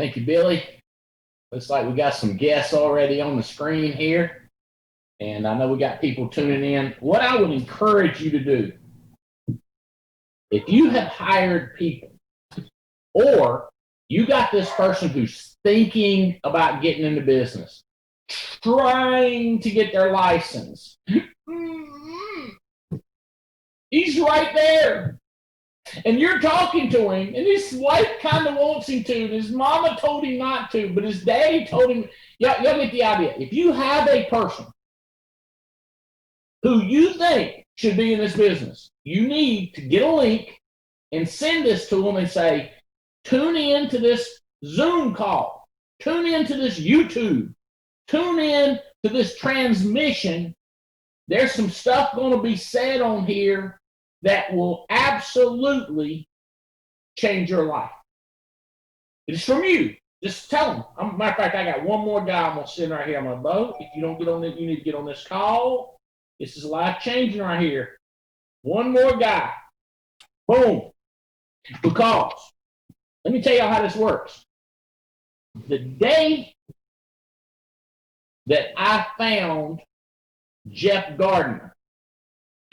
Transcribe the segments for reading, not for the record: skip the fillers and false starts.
Thank you, Billy. Looks like we got some guests already on the screen here. And I know we got people tuning in. What I would encourage you to do, if you have hired people or you got this person who's thinking about getting into business, trying to get their license, he's right there. And you're talking to him, and his wife kind of wants him to, and his mama told him not to, but his daddy told him. Y'all get the idea. If you have a person who you think should be in this business, you need to get a link and send this to them and say, tune in to this Zoom call, tune in to this YouTube, tune in to this transmission. There's some stuff going to be said on here that will absolutely change your life. It's from you. Just tell them. Matter of fact, I got one more guy I'm going to send right here. I'm going to vote. If you don't get on this, you need to get on this call. This is life-changing right here. One more guy. Boom. Because, let me tell you how this works. The day that I found Jeff Gardner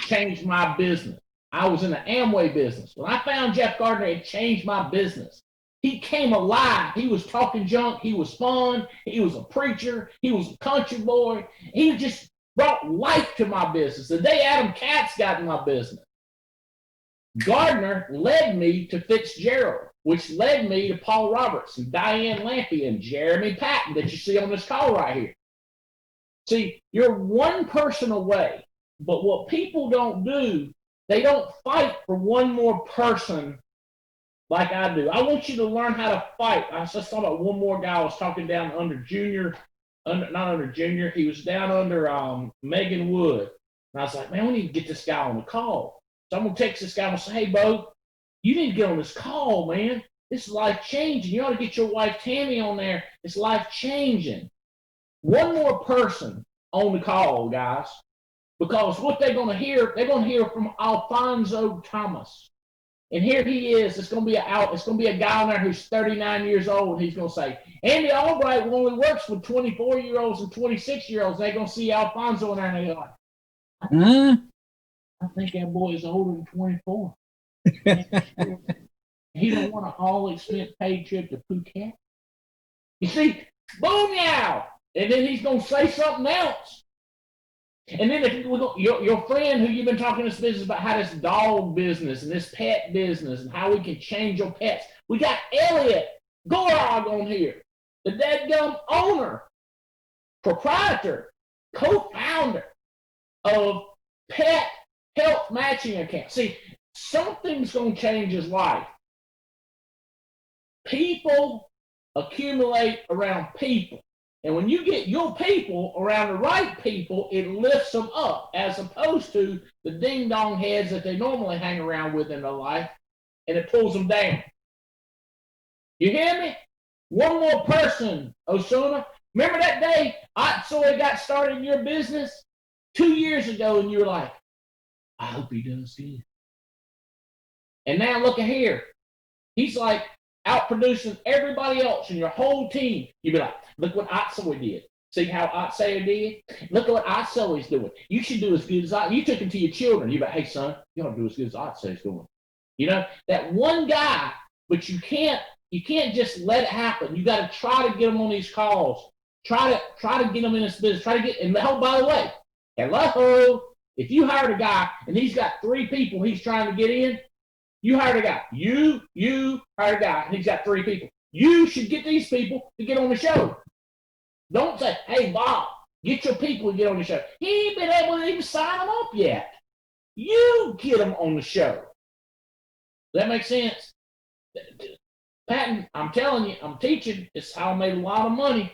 changed my business. I was in the Amway business. When I found Jeff Gardner, it changed my business. He came alive. He was talking junk. He was fun. He was a preacher. He was a country boy. He just brought life to my business. The day Adam Katz got in my business, Gardner led me to Fitzgerald, which led me to Paul Roberts and Diane Lampy and Jeremy Patton that you see on this call right here. See, you're one person away, but what people don't do, they don't fight for one more person like I do. I want you to learn how to fight. I was just talking about one more guy I was talking down under Junior, not under Junior. He was down under Megan Wood. And I was like, man, we need to get this guy on the call. So I'm going to text this guy and say, hey, Bo, you need to get on this call, man. This is life-changing. You ought to get your wife Tammy on there. It's life-changing. One more person on the call, guys. Because what they're going to hear from Alfonso Thomas. And here he is. It's going to be a guy on there who's 39 years old, and he's going to say, Andy Albright only works with 24-year-olds and 26-year-olds. They're going to see Alfonso in there, and they're like, I think that boy is older than 24. He don't want an all-expense paid trip to Phuket. You see, boom, yow. And then he's going to say something else. And then if your friend who you've been talking this business about how this dog business and this pet business and how we can change your pets. We got Elliot Gorog on here, the dadgum owner, proprietor, co-founder of Pet Health Matching Account. See, something's going to change his life. People accumulate around people. And when you get your people around the right people, it lifts them up as opposed to the ding-dong heads that they normally hang around with in their life, and it pulls them down. You hear me? One more person, Osuna. Remember that day Soy got started in your business 2 years ago, and you were like, I hope he does good. And now look at here. He's like outproducing everybody else in your whole team. You'd be like, look what Otsoy did. See how Otsoy did? Look at what Otsoy's doing. You should do as good as I. You took him to your children. You're like, hey, son, you ought to do as good as Otsoy's doing. You know, that one guy, but you can't just let it happen. You got to try to get him on these calls. Try to get him in this business. Try to get, and oh, by the way, hello, if you hired a guy and he's got 3 people he's trying to get in, you hired a guy. You hired a guy, and he's got 3 people. You should get these people to get on the show. Don't say, hey, Bob, get your people to get on the show. He ain't been able to even sign them up yet. You get them on the show. Does that make sense? Patton, I'm telling you, I'm teaching. It's how I made a lot of money.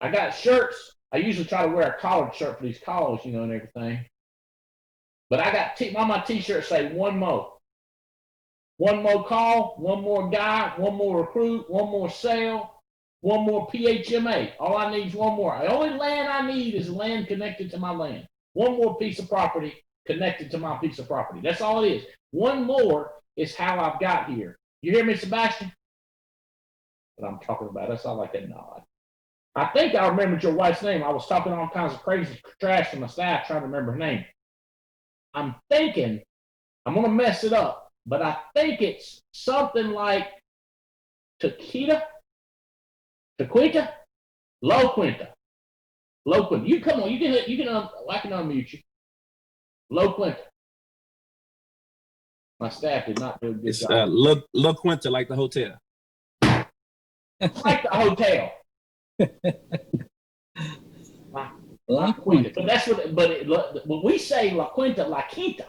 I got shirts. I usually try to wear a collared shirt for these calls, you know, and everything. But I got on my T-shirt say one more. One more call, one more guy, one more recruit, one more sale, one more PHMA. All I need is one more. The only land I need is land connected to my land. One more piece of property connected to my piece of property. That's all it is. One more is how I've got here. You hear me, Sebastian? that I'm talking about. That's all like that nod. I think I remembered your wife's name. I was talking all kinds of crazy trash to my staff trying to remember her name. I'm thinking I'm gonna mess it up, but I think it's something like Taquita, Taquita, Loquinta, Loquinta. You come on, I can unmute you. Loquinta. My staff did not do a good job. La Quinta, like the hotel. Like the hotel. La Quinta. But that's what. When we say La Quinta, La Quinta,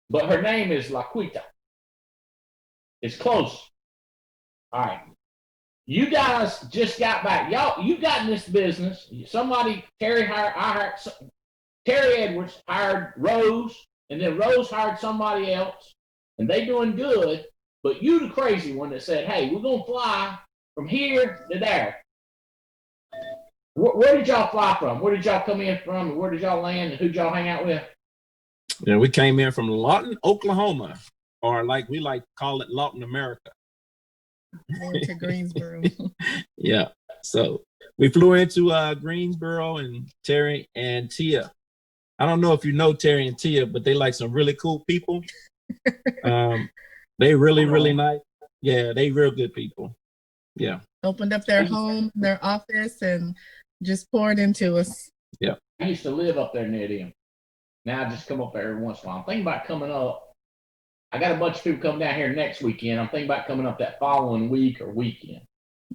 but her name is La Quinta. It's close. All right. You guys just got back. Y'all, you got in this business. Somebody, Terry Edwards hired Rose, and then Rose hired somebody else, and they doing good. But you the crazy one that said, hey, we're going to fly from here to there. Where did y'all fly from? Where did y'all come in from? And where did y'all land? And who'd y'all hang out with? Yeah, we came in from Lawton, Oklahoma, or like we like to call it Lawton, America. To Greensboro. Yeah. So we flew into Greensboro, and Terry and Tia. I don't know if you know Terry and Tia, but they like some really cool people. They really nice. Yeah, they real good people. Yeah. Opened up their home, their office, and just poured into us. Yeah. I used to live up there near them. Now I just come up there every once in a while. I'm thinking about coming up. I got a bunch of people coming down here next weekend. I'm thinking about coming up that following week or weekend.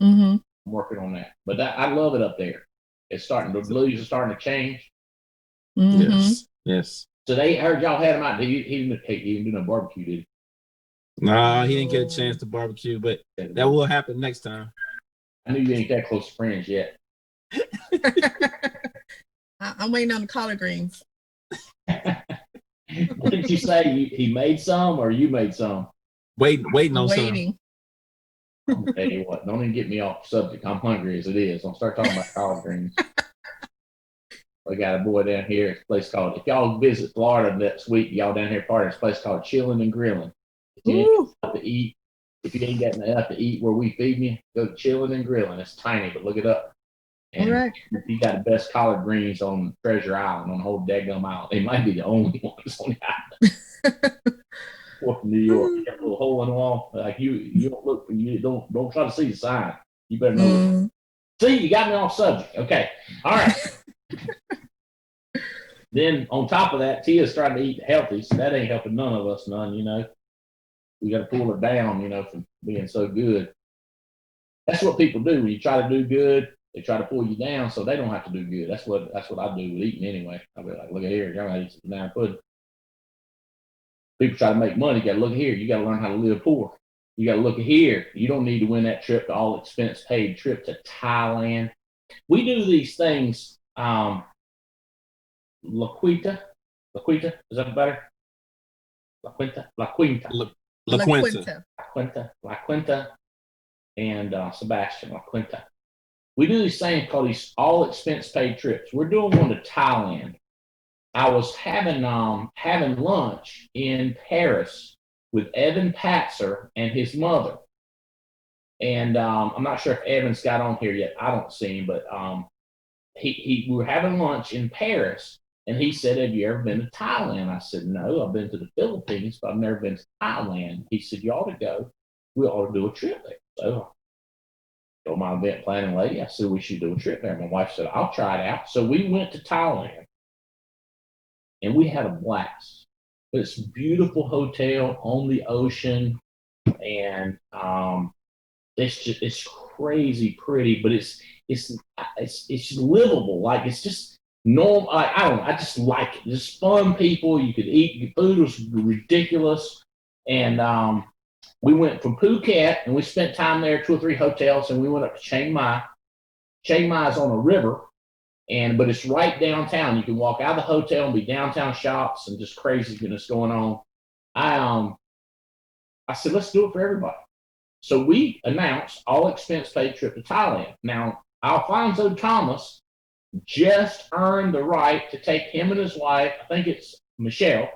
Mm-hmm. I'm working on that. But I love it up there. It's starting, the blues are starting to change. Mm-hmm. Yes. So they heard y'all had him out. He didn't do no barbecue, did he? Nah, he didn't get a chance to barbecue, but that will happen next time. I knew you ain't that close to friends yet. I'm waiting on the collard greens. What did you say? He made some, or you made some? Waiting on waiting. Some. I'm gonna tell you what. Don't even get me off subject. I'm hungry as it is. Don't start talking about collard greens. We got a boy down here. It's a place called. If y'all visit Florida next week, y'all down here party. It's a place called Chilling and Grilling. If you ain't got to eat, if you ain't got enough to eat where we feed you, go to Chilling and Grilling. It's tiny, but look it up. And right. You got the best collard greens on Treasure Island, on the whole daggum island. They might be the only ones on the island. From New York, you got a little hole in the wall. Like you don't look, you don't try to see the sign. You better know. See, you got me off subject. Okay, all right. Then on top of that, Tia's trying to eat healthy, so that ain't helping none of us none. You know, we got to pull her down. You know, from being so good. That's what people do when you try to do good. They try to pull you down so they don't have to do good. That's what I do with eating anyway. I'll be like, look at here, y'all gotta eat some banana pudding. People try to make money. You gotta look here. You gotta learn how to live poor. You gotta look at here. You don't need to win that trip, the all expense paid trip to Thailand. We do these things. La Quinta, is that better? La Quinta, and Sebastian La Quinta. We do these things called these all expense paid trips. We're doing one to Thailand. I was having lunch in Paris with Evan Patzer and his mother. And I'm not sure if Evan's got on here yet. I don't see him, but we were having lunch in Paris, and he said, have you ever been to Thailand? I said, no, I've been to the Philippines, but I've never been to Thailand. He said, you ought to go. We ought to do a trip there. So I told my event planning lady, I said, we should do a trip there. My wife said, I'll try it out. So we went to Thailand, and we had a blast. It's a beautiful hotel on the ocean, and it's crazy pretty, but it's livable. Like, it's just normal. I don't know. I just like it. Just fun people. You could eat. Your food was ridiculous, and we went from Phuket, and we spent time there, 2 or 3 hotels, and we went up to Chiang Mai. Chiang Mai is on a river, but it's right downtown. You can walk out of the hotel and be downtown shops and just craziness going on. I said, let's do it for everybody. So we announced all expense paid trip to Thailand. Now, Alfonso Thomas just earned the right to take him and his wife, I think it's Michelle,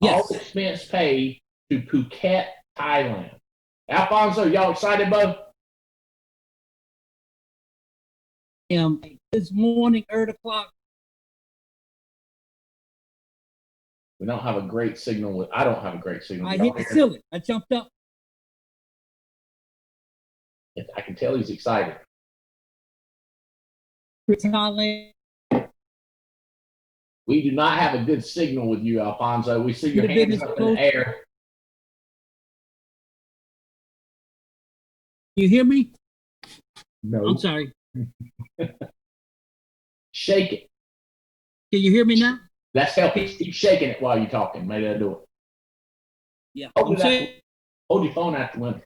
all expense paid to Phuket, Thailand. Alfonso, y'all excited, Bo? This morning, 8 o'clock. We don't have a great signal. I don't have a great signal. I hit the ceiling. I jumped up. I can tell he's excited. Thailand. We do not have a good signal with you, Alfonso. We see your hands up in the air. You hear me? No. I'm sorry. Shake it. Can you hear me now? That's helping. Keep shaking it while you're talking. Maybe that'll do it. Yeah. Hold your phone out the window.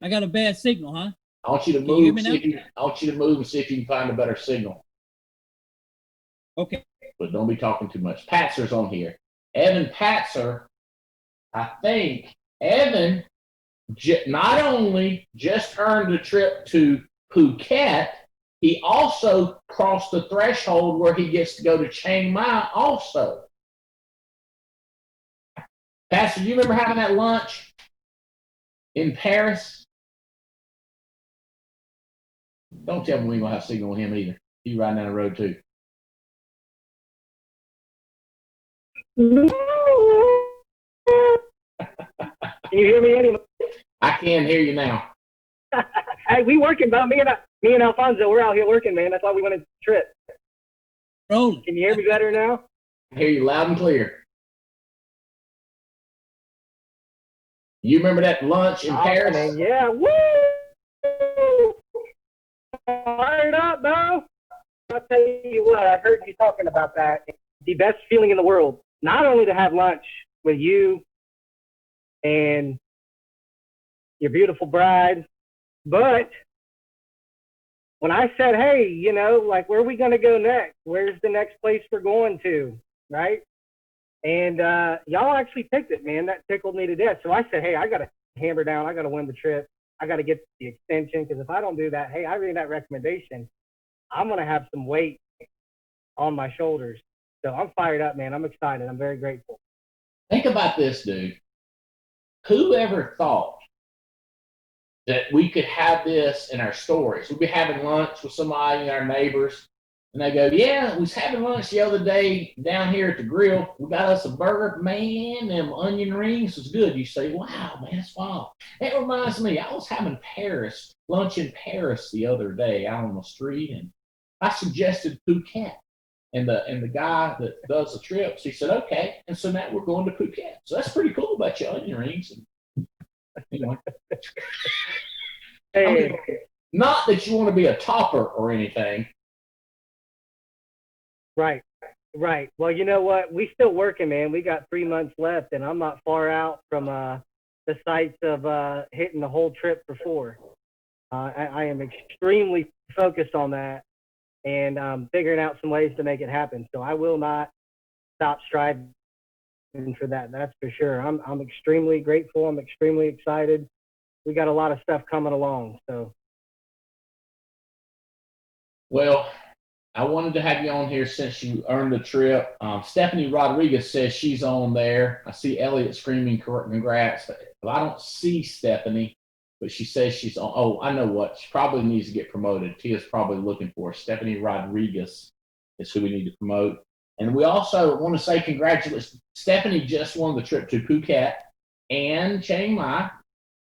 I got a bad signal, huh? I want you to move. I want you to move and see if you can find a better signal. Okay. But don't be talking too much. Patzer's on here. Evan Patzer, I think Evan not only just earned a trip to Phuket, he also crossed the threshold where he gets to go to Chiang Mai also. Pastor, do you remember having that lunch in Paris? Don't tell me we ain't gonna have signal with him either. He's riding down the road too. Can you hear me anyway? I can hear you now. Hey, we working, but me and Alfonso, we're out here working, man. That's why we went on a trip. Rolling. Can you hear me better now? I hear you loud and clear. You remember that lunch in Paris? Man, yeah. Woo! Fired up, bro. I'll tell you what, I heard you talking about that. The best feeling in the world. Not only to have lunch with you and your beautiful bride, but when I said, hey, you know, like, where are we going to go next? Where's the next place we're going to, right? And y'all actually picked it, man. That tickled me to death. So I said, hey, I got to hammer down. I got to win the trip. I got to get the extension, because if I don't do that, hey, I read that recommendation, I'm going to have some weight on my shoulders. So I'm fired up, man. I'm excited. I'm very grateful. Think about this, dude. Who ever thought that we could have this in our stories? We'd be having lunch with somebody, our neighbors, and they go, yeah, we was having lunch the other day down here at the grill. We got us a burger. Man, them onion rings was good. You say, wow, man, that's wild. That reminds me, I was having lunch in Paris the other day out on the street, and I suggested Phuket. And the guy that does the trips, he said, okay. And so now we're going to Phuket. So that's pretty cool about your onion rings. And, anyway. Hey. I mean, not that you want to be a topper or anything. Right. Well, you know what? We still working, man. We got 3 months left, and I'm not far out from the sights of hitting the whole trip for 4. I am extremely focused on that, and figuring out some ways to make it happen. So I will not stop striving for that. That's for sure. I'm extremely grateful. I'm extremely excited. We got a lot of stuff coming along. So. Well, I wanted to have you on here since you earned the trip. Stephanie Rodriguez says she's on there. I see Elliot screaming congrats. But I don't see Stephanie, but she says she's on. Oh, I know what. She probably needs to get promoted. Tia's probably looking for her. Stephanie Rodriguez is who we need to promote. And we also want to say congratulations. Stephanie just won the trip to Phuket and Chiang Mai.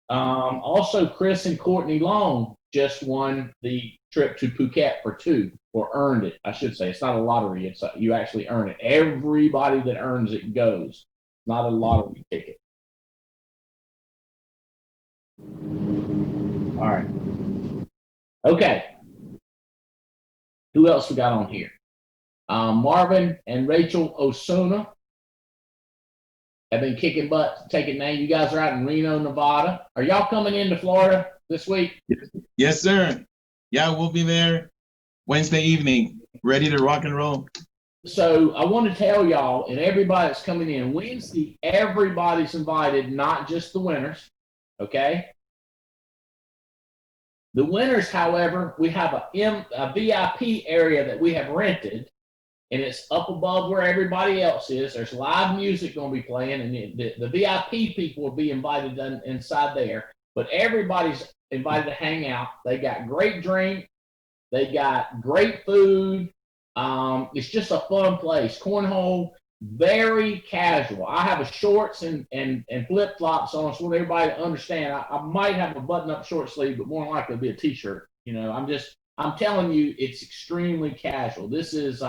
Also, Chris and Courtney Long just won the trip to Phuket for 2, or earned it, I should say. It's not a lottery. It's you actually earn it. Everybody that earns it goes. Not a lottery ticket. All right. Okay. Who else we got on here? Marvin and Rachel Osuna have been kicking butt, taking names. You guys are out in Reno, Nevada. Are y'all coming into Florida this week? Yes, sir. Yeah, we'll be there Wednesday evening, ready to rock and roll. So I want to tell y'all, and everybody that's coming in, Wednesday, everybody's invited, not just the winners, okay? The winners, however, we have a VIP area that we have rented, and it's up above where everybody else is. There's live music going to be playing, and the VIP people will be invited inside there. But everybody's invited to hang out. They got great drink. They got great food. It's just a fun place. Cornhole, very casual. I have a shorts and flip flops on, so I want everybody to understand. I might have a button up short sleeve, but more than likely it'll be a t-shirt. You know, I'm telling you, it's extremely casual. This is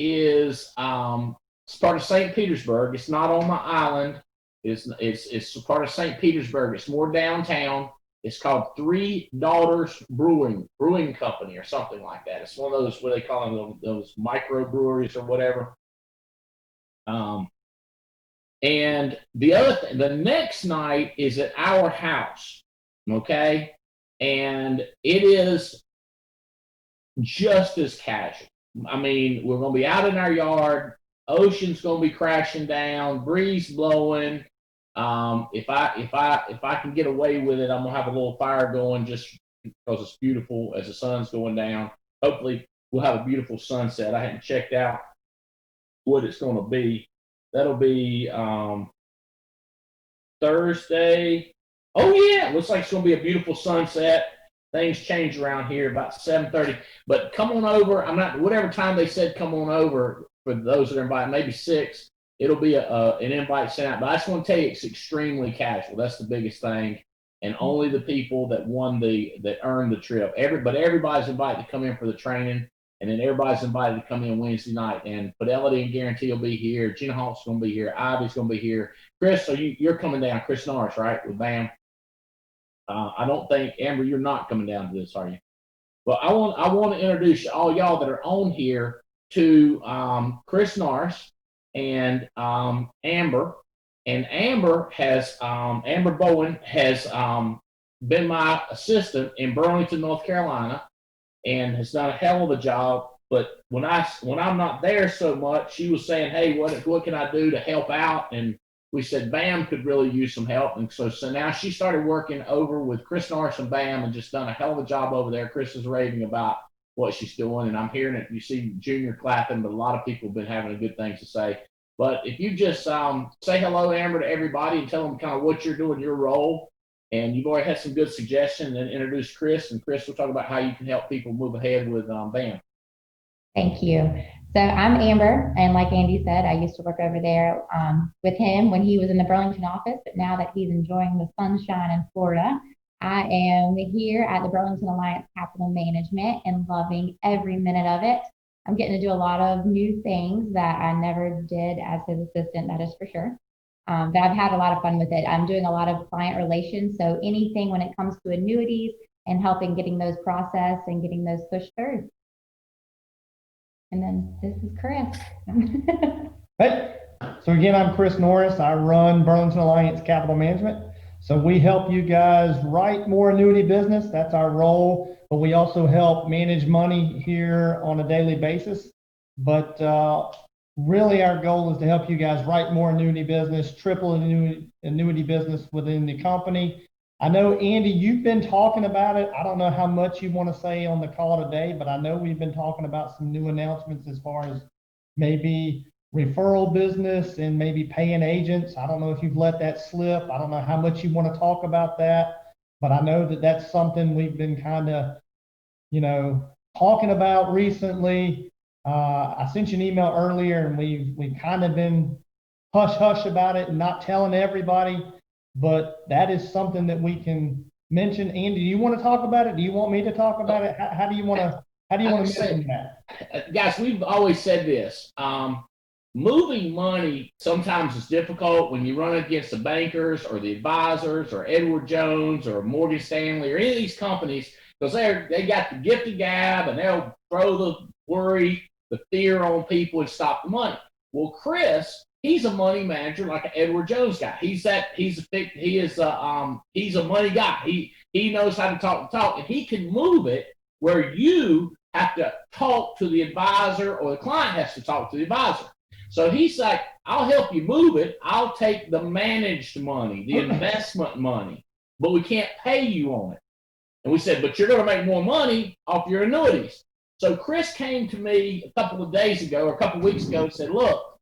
it's part of St. Petersburg. It's not on the island. It's part of St. Petersburg. It's more downtown. It's called Three Daughters Brewing Company or something like that. It's one of those, what they call them, those micro breweries or whatever. And the other thing, the next night is at our house, okay? And it is just as casual. I mean, we're going to be out in our yard. Ocean's going to be crashing down, breeze blowing. If I can get away with it, I'm gonna have a little fire going just because it's beautiful as the sun's going down. Hopefully, we'll have a beautiful sunset. I hadn't checked out what it's going to be. That'll be Thursday. Oh yeah, looks like it's going to be a beautiful sunset. Things change around here about 7:30. But come on over. I'm not whatever time they said. Come on over for those that are invited. Maybe 6. It'll be an invite sent out, but I just want to tell you it's extremely casual. That's the biggest thing, and only the people that earned the trip. Everybody's invited to come in for the training, and then everybody's invited to come in Wednesday night. And Fidelity and Guarantee will be here. Gina Hawk's going to be here. Ivy's going to be here. Chris, so you're coming down. Chris Norris, right, with BAM. I don't think Amber, you're not coming down to this, are you? But I want to introduce all y'all that are on here to Chris Norris and Amber. And Amber Bowen has been my assistant in Burlington, North Carolina, and has done a hell of a job. But when I'm not there so much, she was saying, "Hey, what can I do to help out?" And we said BAM could really use some help. And so now she started working over with Chris Norris and BAM and just done a hell of a job over there. Chris is raving about what she's doing, and I'm hearing it. You see Junior clapping, but a lot of people have been having good things to say. But if you just say hello, Amber, to everybody and tell them kind of what you're doing, your role, and you've already had some good suggestions, and introduce Chris, and Chris will talk about how you can help people move ahead with BAM. Thank you. So I'm Amber, and like Andy said, I used to work over there with him when he was in the Burlington office, but now that he's enjoying the sunshine in Florida, I am here at the Burlington Alliance Capital Management and loving every minute of it. I'm getting to do a lot of new things that I never did as his assistant, that is for sure. But I've had a lot of fun with it. I'm doing a lot of client relations, so anything when it comes to annuities and helping getting those processed and getting those pushed through. And then this is Chris. Hey, so again, I'm Chris Norris. I run Burlington Alliance Capital Management. So we help you guys write more annuity business. That's our role. But we also help manage money here on a daily basis. But really our goal is to help you guys write more annuity business, triple annuity business within the company. I know, Andy, you've been talking about it. I don't know how much you want to say on the call today, but I know we've been talking about some new announcements as far as maybe referral business and maybe paying agents. I don't know if you've let that slip. I don't know how much you want to talk about that, but I know that that's something we've been kind of, talking about recently. I sent you an email earlier, and we've kind of been hush about it and not telling everybody. But that is something that we can mention. Andy, do you want to talk about it? Do you want me to talk about it? How do you want to mention that? Guys, we've always said this. Moving money sometimes is difficult when you run against the bankers or the advisors or Edward Jones or Morgan Stanley or any of these companies, because they got the gift of gab and they'll throw the worry, the fear on people and stop the money. Well, Chris, he's a money manager like an Edward Jones guy. He's a money guy. He knows how to talk the talk, and he can move it where you have to talk to the advisor or the client has to talk to the advisor. So he's like, I'll help you move it. I'll take the managed money, the investment money, but we can't pay you on it. And we said, but you're going to make more money off your annuities. So Chris came to me a couple of days ago or a couple of weeks ago and said, look,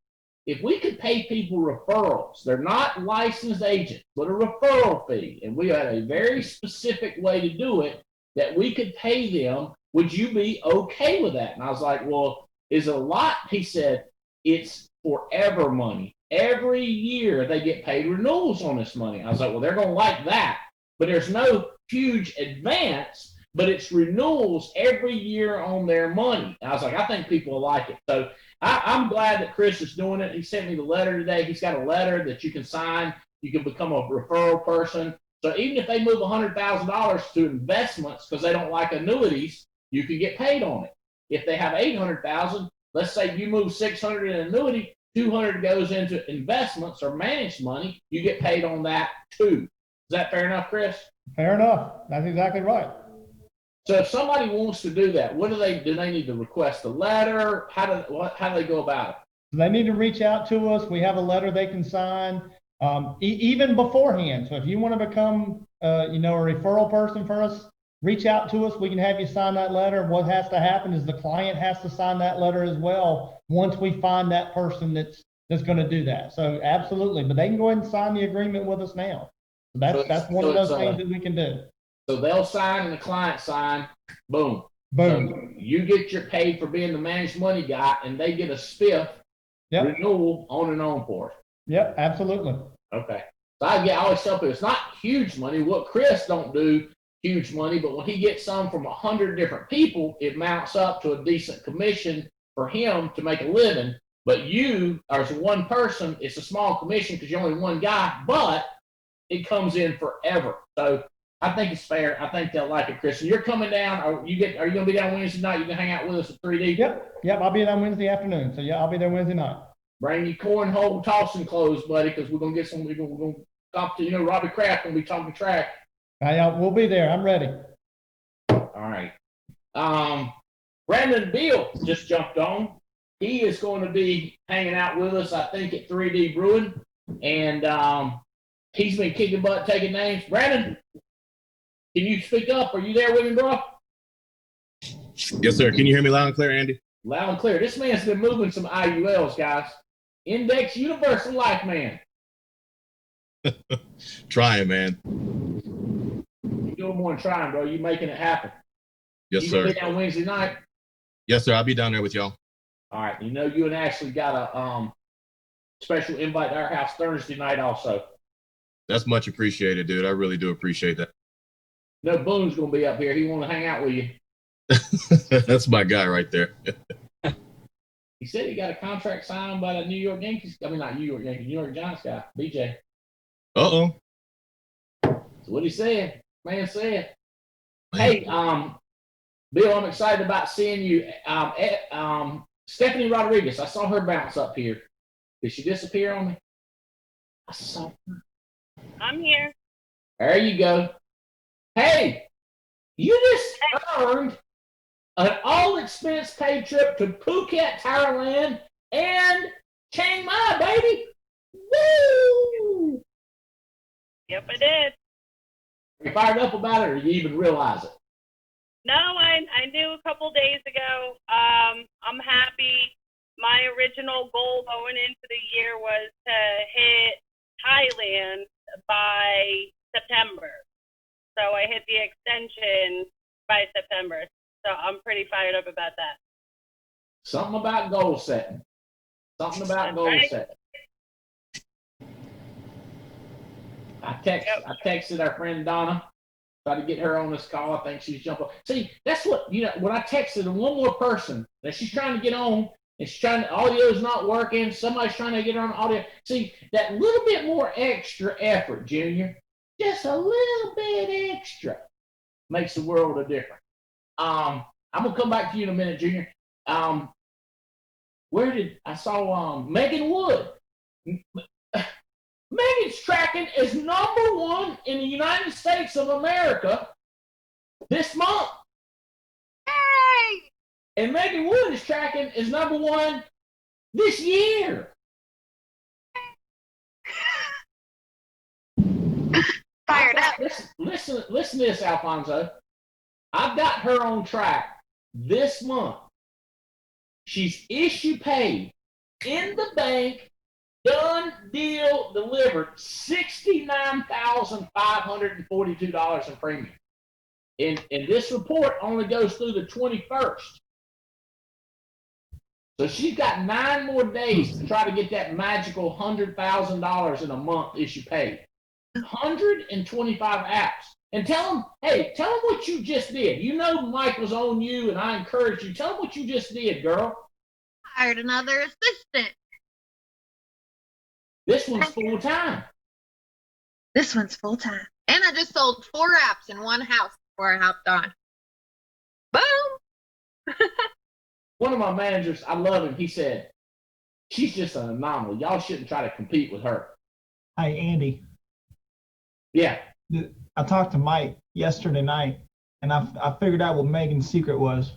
if we could pay people referrals, they're not licensed agents, but a referral fee, and we had a very specific way to do it that we could pay them, would you be okay with that? And I was like, well, is it a lot? He said, it's forever money. Every year they get paid renewals on this money. I was like, well, they're going to like that. But there's no huge advance, but it's renewals every year on their money. And I was like, I think people will like it. So I'm glad that Chris is doing it. He sent me the letter today. He's got a letter that you can sign. You can become a referral person. So even if they move $100,000 to investments because they don't like annuities, you can get paid on it. If they have $800,000, let's say you move $600 in annuity, $200 goes into investments or managed money, you get paid on that too. Is that fair enough, Chris? Fair enough. That's exactly right. So if somebody wants to do that, what do? They need to request a letter? How do they go about it? They need to reach out to us. We have a letter they can sign, even beforehand. So if you want to become, a referral person for us, reach out to us. We can have you sign that letter. What has to happen is the client has to sign that letter as well once we find that person that's going to do that. So absolutely, but they can go ahead and sign the agreement with us now. That's one of those things that we can do. So they'll sign and the client sign, boom. Boom. So you get your paid for being the managed money guy, and they get a spiff renewal on and on for it. Yep, absolutely. Okay. So I always tell people it's not huge money. What Chris don't do huge money, but when he gets some from 100 different people, it mounts up to a decent commission for him to make a living. But you, as one person, it's a small commission because you're only one guy, but it comes in forever. So I think it's fair. I think they'll like it, Chris. And you're coming down. Are you going to be down Wednesday night? You can hang out with us at 3D? Yep. I'll be down Wednesday afternoon. So I'll be there Wednesday night. Bring your cornhole tossing clothes, buddy, because we're going to get some. We're going to talk to Robbie Kraft when we talking track. We'll be there. I'm ready. All right. Brandon Beal just jumped on. He is going to be hanging out with us, I think, at 3D Brewing, and he's been kicking butt, taking names. Brandon, can you speak up? Are you there with him, bro? Yes, sir. Can you hear me loud and clear, Andy? Loud and clear. This man's been moving some IULs, guys. Index Universal Life Man. Trying, man. You're doing more than trying, bro. You making it happen. Yes, you sir. Be down Wednesday night. Yes, sir. I'll be down there with y'all. All right. You and Ashley got a special invite to our house Thursday night also. That's much appreciated, dude. I really do appreciate that. Boone's gonna be up here. He want to hang out with you. That's my guy right there. He said he got a contract signed by the New York Yankees. I mean, not New York Yankees, New York Giants guy, BJ. Uh-oh. That's what he said. Man said. Hey, Bill, I'm excited about seeing you. Stephanie Rodriguez, I saw her bounce up here. Did she disappear on me? I saw her. I'm here. There you go. Hey, you just earned an all-expense paid trip to Phuket, Thailand, and Chiang Mai, baby. Woo! Yep, I did. You fired up about it, or you even realize it? No, I knew a couple days ago. I'm happy. My original goal going into the year was to hit Thailand by September. So I hit the extension by September. So I'm pretty fired up about that. Something about goal setting. Something about goal setting. I texted our friend Donna. Try to get her on this call. I think she's jumping. See, that's what, when I texted one more person that she's trying to get on, and she's trying to, audio's not working, somebody's trying to get her on audio. See, that little bit more extra effort, Junior, just a little bit extra makes the world of difference. I'm going to come back to you in a minute, Junior. I saw Megan Wood. Megan's tracking as #1 in the United States of America this month. Hey! And Megan Wood is tracking as #1 this year. Fired up. Listen to this, Alfonso. I've got her on track this month. She's issue paid in the bank, done deal delivered, $69,542 in premium. And this report only goes through the 21st. So she's got 9 more days to try to get that magical $100,000 in a month issue paid. 125 apps. And tell them, hey, tell them what you just did. You know Mike was on you, and I encouraged you. Tell them what you just did, girl. Hired another assistant. This one's full time. This one's full time. And I just sold 4 apps in one house before I hopped on. Boom! One of my managers, I love him, he said, she's just an anomaly. Y'all shouldn't try to compete with her. Hey, Andy. Yeah. I talked to Mike yesterday night, and I figured out what Megan's secret was.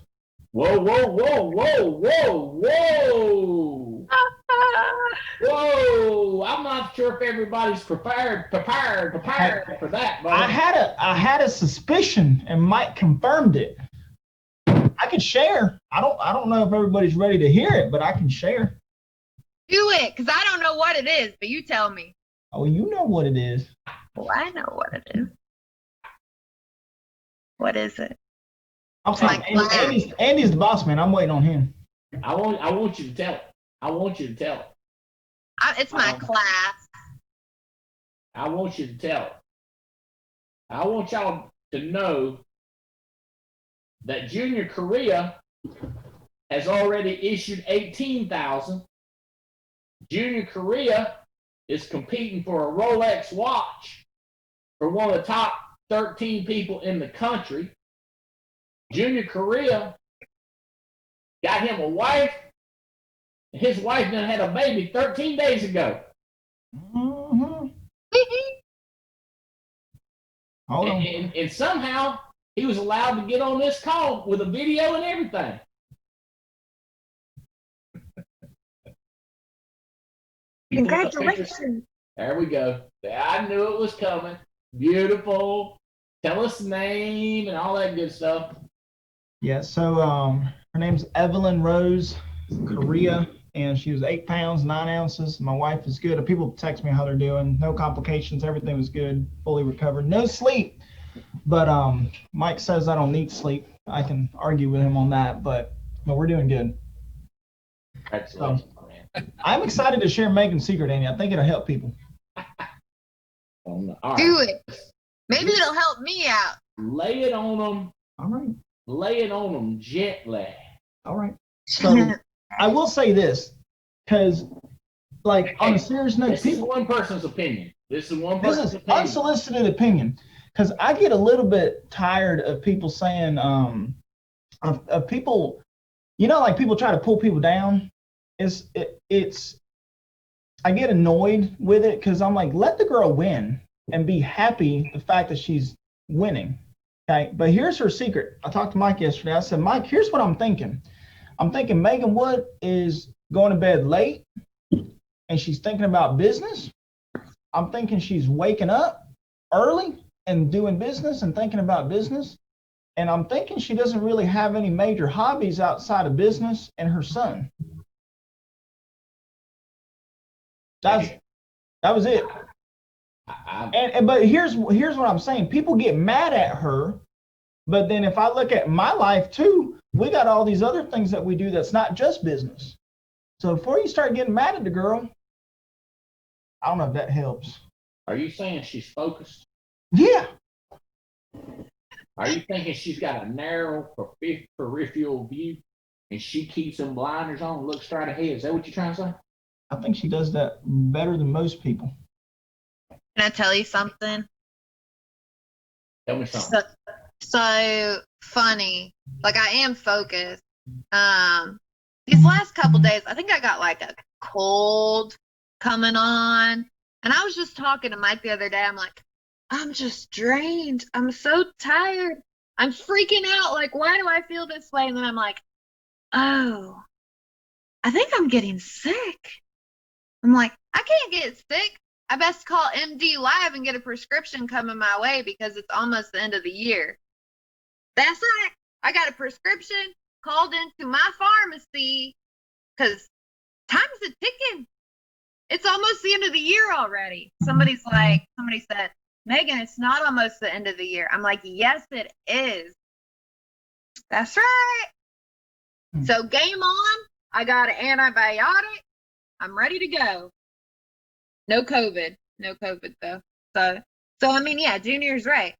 Whoa, whoa, whoa, whoa, whoa, whoa. Whoa. I'm not sure if everybody's prepared for that. But I had a suspicion, and Mike confirmed it. I can share. I don't know if everybody's ready to hear it, but I can share. Do it, because I don't know what it is, but you tell me. Oh, you know what it is. Well, I know what it is. What is it? I'm saying Andy's the boss man. I'm waiting on him. I want you to tell it. I want you to tell it. It's my class. I want you to tell it. I want y'all to know that Junior Korea has already issued 18,000. Junior Korea is competing for a Rolex watch for one of the top 13 people in the country. Junior Korea got him a wife. His wife then had a baby 13 days ago. Mm-hmm. Hold on. And somehow he was allowed to get on this call with a video and everything. Congratulations. There we go. I knew it was coming. Beautiful. Tell us the name and all that good stuff. Yeah, so her name's Evelyn Rose Korea, and she was 8 pounds, 9 ounces. My wife is good. People text me how they're doing. No complications. Everything was good. Fully recovered. No sleep. But Mike says I don't need sleep. I can argue with him on that, but we're doing good. Congratulations, man. I'm excited to share Megan's secret, Andy. I think it'll help people. All right. Do it. Maybe it'll help me out. Lay it on them. All right. Lay it on them gently. All right. So I will say this, because, like, on a serious note, this is one person's opinion. This is opinion. Unsolicited opinion. Because I get a little bit tired of people saying, of people, like people try to pull people down. I get annoyed with it because I'm like, let the girl win and be happy the fact that she's winning. Okay, but here's her secret. I talked to Mike yesterday. I said, Mike, here's what I'm thinking. I'm thinking Megan Wood is going to bed late and she's thinking about business. I'm thinking she's waking up early and doing business and thinking about business. And I'm thinking she doesn't really have any major hobbies outside of business and her son. That was it. But here's what I'm saying. People get mad at her, but then if I look at my life too, we got all these other things that we do that's not just business. So before you start getting mad at the girl, I don't know if that helps. Are you saying she's focused? Yeah. Are you thinking she's got a narrow peripheral view and she keeps them blinders on and looks straight ahead? Is that what you're trying to say? I think she does that better than most people. Can I tell you something? Tell me something. So funny. Like, I am focused. These last couple days, I think I got like a cold coming on. And I was just talking to Mike the other day. I'm like, I'm just drained. I'm so tired. I'm freaking out. Like, why do I feel this way? And then I'm like, oh, I think I'm getting sick. I'm like, I can't get sick. I best call MD Live and get a prescription coming my way because it's almost the end of the year. That's right. I got a prescription called into my pharmacy because time's a ticking. It's almost the end of the year already. Somebody said, Megan, it's not almost the end of the year. I'm like, yes, it is. That's right. So game on. I got an antibiotic. I'm ready to go. No COVID though. So I mean, yeah, Junior's right.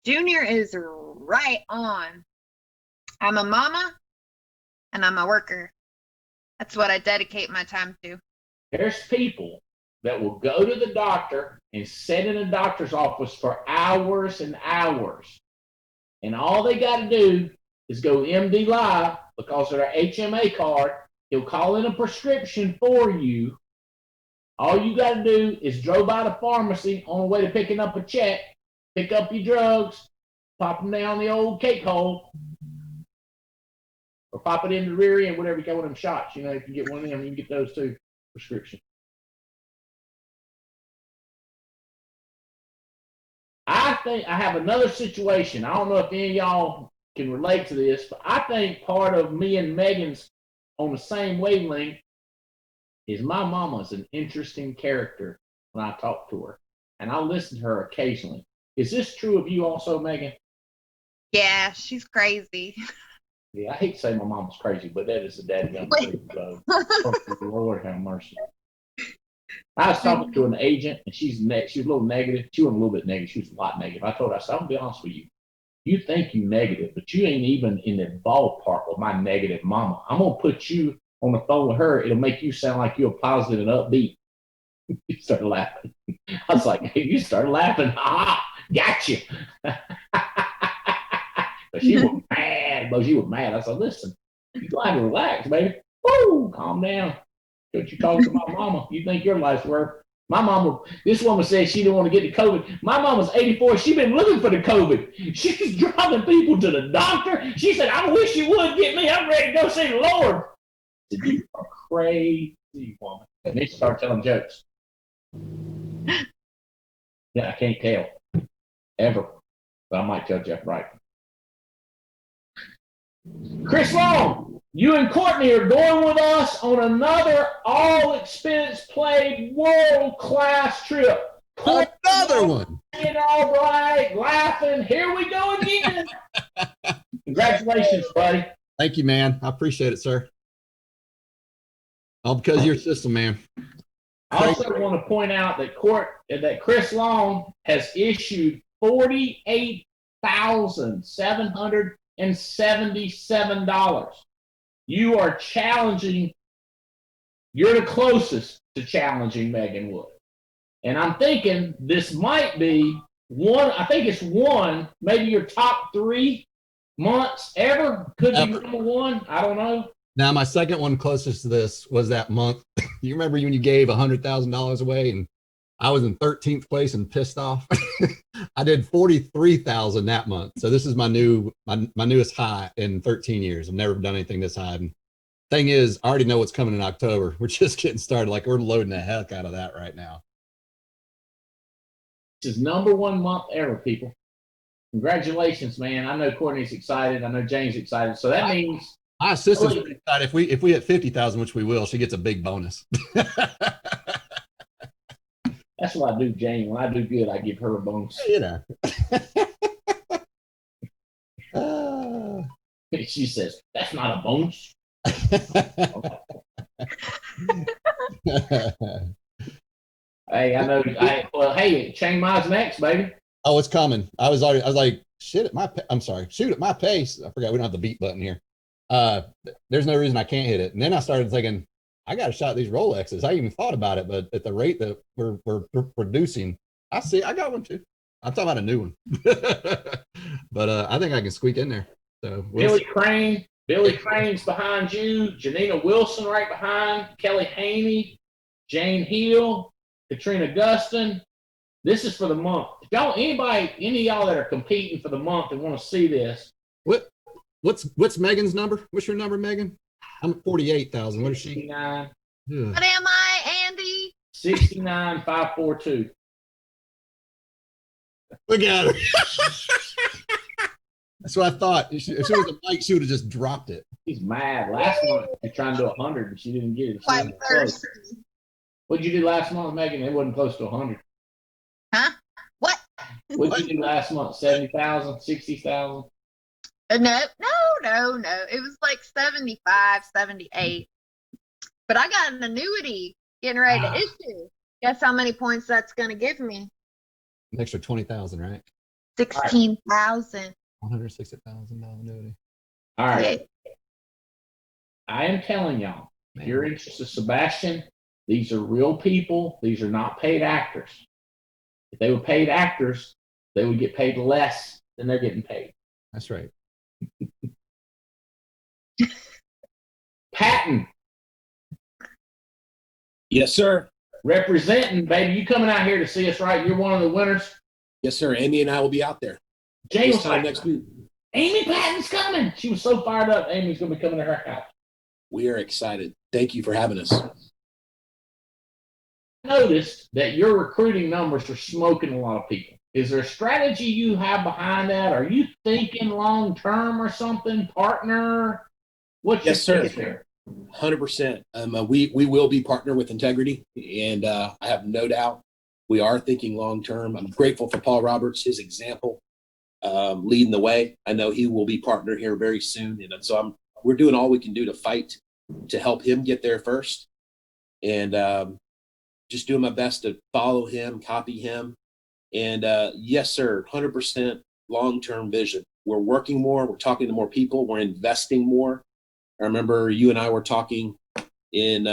Junior is right on. I'm a mama and I'm a worker. That's what I dedicate my time to. There's people that will go to the doctor and sit in a doctor's office for hours and hours. And all they got to do is go MD Live because of their HMA card. He'll call in a prescription for you. All you got to do is drove by the pharmacy on the way to picking up a check, pick up your drugs, pop them down the old cake hole, or pop it in the rear end, whatever you got with them shots. You know, if you get one of them, you can get those too. Prescription. I think I have another situation. I don't know if any of y'all can relate to this, but I think part of me and Megan's on the same wavelength is my mama's an interesting character when I talk to her, and I listen to her occasionally. Is this true of you also, Megan? Yeah, she's crazy. Yeah, I hate to say my mama's crazy, but that is the daddy-gum truth, though. Lord have mercy. I was talking to an agent, and she was a little negative. She wasn't a little bit negative. She was a lot negative. I told her, I said, I'm going to be honest with you. You think you're negative, but you ain't even in the ballpark with my negative mama. I'm going to put you on the phone with her. It'll make you sound like you're positive and upbeat. You started laughing. I was like, hey, you started laughing. Ah, gotcha. But she was mad. But she was mad. I said, listen, you got to relax, baby. Woo, calm down. Don't you talk to my mama. You think your life's worth. My mama, this woman said she didn't want to get the COVID. My mama's 84. She's been looking for the COVID. She's driving people to the doctor. She said, I wish you would get me. I'm ready to go see the Lord. I said, you are crazy woman. And they start telling jokes. Yeah, I can't tell. Ever. But I might tell Jeff Wright. Chris Long, you and Courtney are going with us on another all-expense-paid world-class trip. Another one. And Albright, laughing. Here we go again. Congratulations, buddy. Thank you, man. I appreciate it, sir. All because of your system, man. I also want to point out that Chris Long has issued $48,777. You are challenging. You're the closest to challenging Megan Wood. And I'm thinking this might be one. I think it's one, maybe your top 3 months ever. Could be number one. I don't know. Now, my second one closest to this was that month. You remember when you gave $100,000 away and I was in 13th place and pissed off? I did 43,000 that month. So this is my newest high in 13 years. I've never done anything this high. And thing is, I already know what's coming in October. We're just getting started. Like, we're loading the heck out of that right now. This is number 1 month ever, people. Congratulations, man. I know Courtney's excited. I know Jane's excited. So that means my assistant's pretty excited. If we hit 50,000, which we will, she gets a big bonus. That's what I do, Jane. When I do good, I give her a bonus. You know. She says, that's not a bonus. Hey, I know. Hey, Chiang Mai's next, baby. Oh, it's coming. I was like, shoot at my pace. I forgot we don't have the beat button here. There's no reason I can't hit it. And then I started thinking, I got a shot at these Rolexes. I even thought about it, but at the rate that we're producing, I got one too. I'm talking about a new one. But I think I can squeak in there. So Billy Crane's behind you. Janina Wilson right behind. Kelly Haney, Jane Hill, Katrina Guston. This is for the month. If y'all, any of y'all that are competing for the month and want to see this. What's Megan's number? What's your number, Megan? I'm at 48,000. What is she? 69. What am I, Andy? 69,542. Look at her. That's what I thought. If she was a Mike, she would have just dropped it. She's mad. Last month, she's trying to do 100, and she didn't get it. She Quite wasn't close. thirsty. What'd you do last month, Megan? It wasn't close to 100. Huh? What? What'd you do last month? 70,000, 60,000? No. It was like 75, 78. But I got an annuity getting ready to issue. Guess how many points that's going to give me? An extra 20,000, right? 16,000. $160,000 annuity. All right. Yeah. I am telling y'all, if Man. you're interested, Sebastian, these are real people. These are not paid actors. If they were paid actors, they would get paid less than they're getting paid. That's right. Patton, Yes, sir. representing, baby. You coming out here to see us, right? You're one of the winners. Yes, sir. Amy and I will be out there Jay this was time like, next week. Amy Patton's coming. She was so fired up. Amy's going to be coming to her house. We are excited. Thank you for having us. I noticed that your recruiting numbers are smoking a lot of people. Is there a strategy you have behind that? Are you thinking long term or something? Partner? What's Yes, your sir. thinking there? 100%. We will be partner with integrity, and I have no doubt we are thinking long term. I'm grateful for Paul Roberts, his example, leading the way. I know he will be partner here very soon, and so we're doing all we can do to fight to help him get there first, and just doing my best to follow him, copy him, and yes, sir, 100% long term vision. We're working more. We're talking to more people. We're investing more. I remember you and I were talking in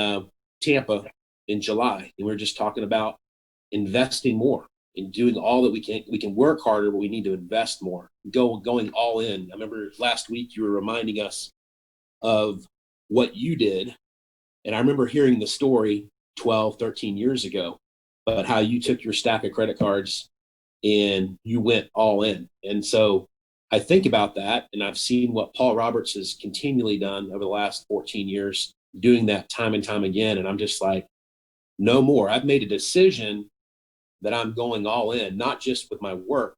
Tampa in July, and we were just talking about investing more and doing all that we can. We can work harder, but we need to invest more, going all in. I remember last week you were reminding us of what you did, and I remember hearing the story 12, 13 years ago about how you took your stack of credit cards and you went all in. And so I think about that, and I've seen what Paul Roberts has continually done over the last 14 years, doing that time and time again. And I'm just like, no more. I've made a decision that I'm going all in, not just with my work,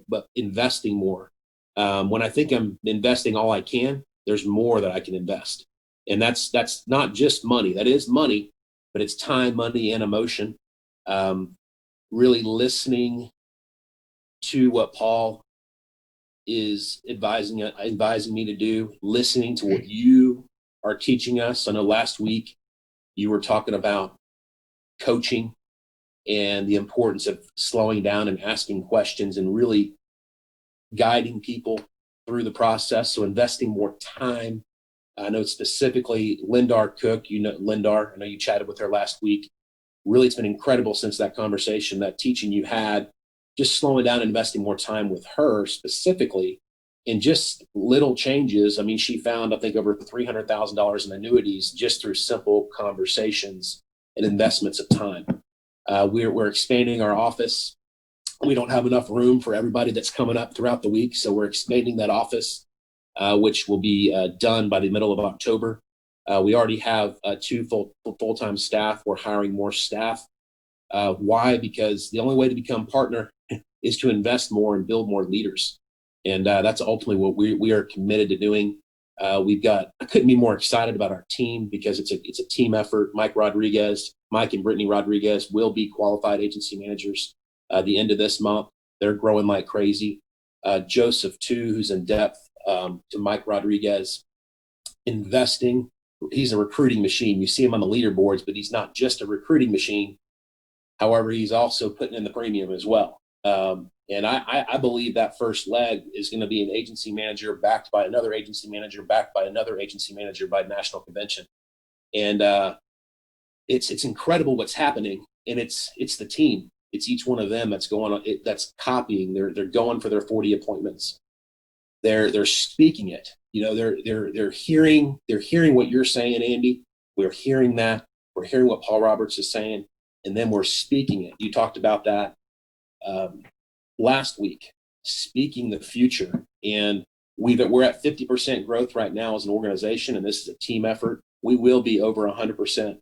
but investing more. When I think I'm investing all I can, there's more that I can invest. And that's not just money. That is money, but it's time, money, and emotion. Really listening to what Paul is advising me to do, listening to what you are teaching us. I know last week you were talking about coaching and the importance of slowing down and asking questions and really guiding people through the process. So investing more time. I know specifically Lindar Cook, you know, Lindar, I know you chatted with her last week. Really, it's been incredible since that conversation, that teaching you had, just slowing down and investing more time with her specifically in just little changes. I mean, she found, I think, over $300,000 in annuities just through simple conversations and investments of time. We're expanding our office. We don't have enough room for everybody that's coming up throughout the week. So we're expanding that office, which will be done by the middle of October. We already have 2 full-time staff. We're hiring more staff. Why? Because the only way to become partner is to invest more and build more leaders. And that's ultimately what we are committed to doing. I couldn't be more excited about our team because it's a team effort. Mike and Brittany Rodriguez will be qualified agency managers the end of this month. They're growing like crazy. Joseph, too, who's in depth to Mike Rodriguez, investing. He's a recruiting machine. You see him on the leaderboards, but he's not just a recruiting machine. However, he's also putting in the premium as well. And I believe that first leg is going to be an agency manager backed by another agency manager, backed by another agency manager by national convention. And it's incredible what's happening. And it's the team. It's each one of them that's going on. That's copying. They're going for their 40 appointments. They're speaking it. You know, they're hearing what you're saying, Andy. We're hearing that. We're hearing what Paul Roberts is saying, and then we're speaking it. You talked about that last week, speaking the future. And we're at 50% growth right now as an organization, and this is a team effort. We will be over 100%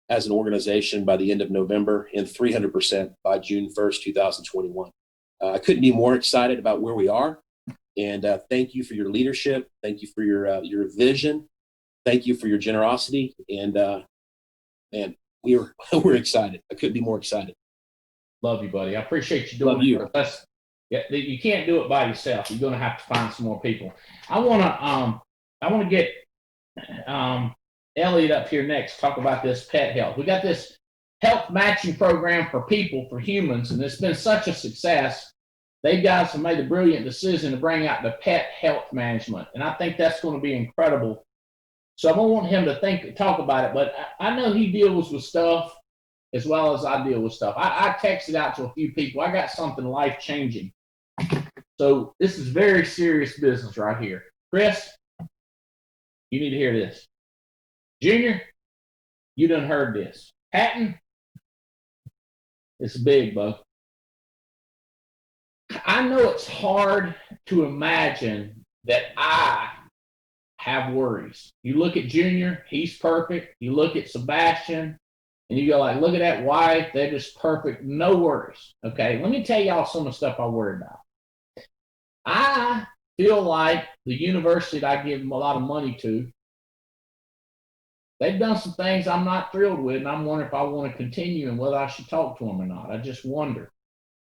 as an organization by the end of November and 300% by June 1st, 2021. I couldn't be more excited about where we are. And thank you for your leadership. Thank you for your vision. Thank you for your generosity. And man, we're excited. I couldn't be more excited. Love you, buddy. I appreciate you doing Love you. You can't do it by yourself. You're going to have to find some more people. I want to get Elliot up here next, talk about this pet health. We got this health matching program for people, for humans, and it's been such a success. They guys have made a brilliant decision to bring out the pet health management, and I think that's going to be incredible. So I don't want him to talk about it, but I know he deals with stuff as well as I deal with stuff. I texted out to a few people. I got something life-changing. So this is very serious business right here. Chris, you need to hear this. Junior, you done heard this. Patton, it's big, Bo. I know it's hard to imagine that I have worries. You look at Junior, he's perfect. You look at Sebastian, and you go like, look at that wife, they're just perfect, no worries. Okay, let me tell y'all some of the stuff I worry about. I feel like the university that I give them a lot of money to, they've done some things I'm not thrilled with, and I'm wondering if I want to continue and whether I should talk to them or not. I just wonder,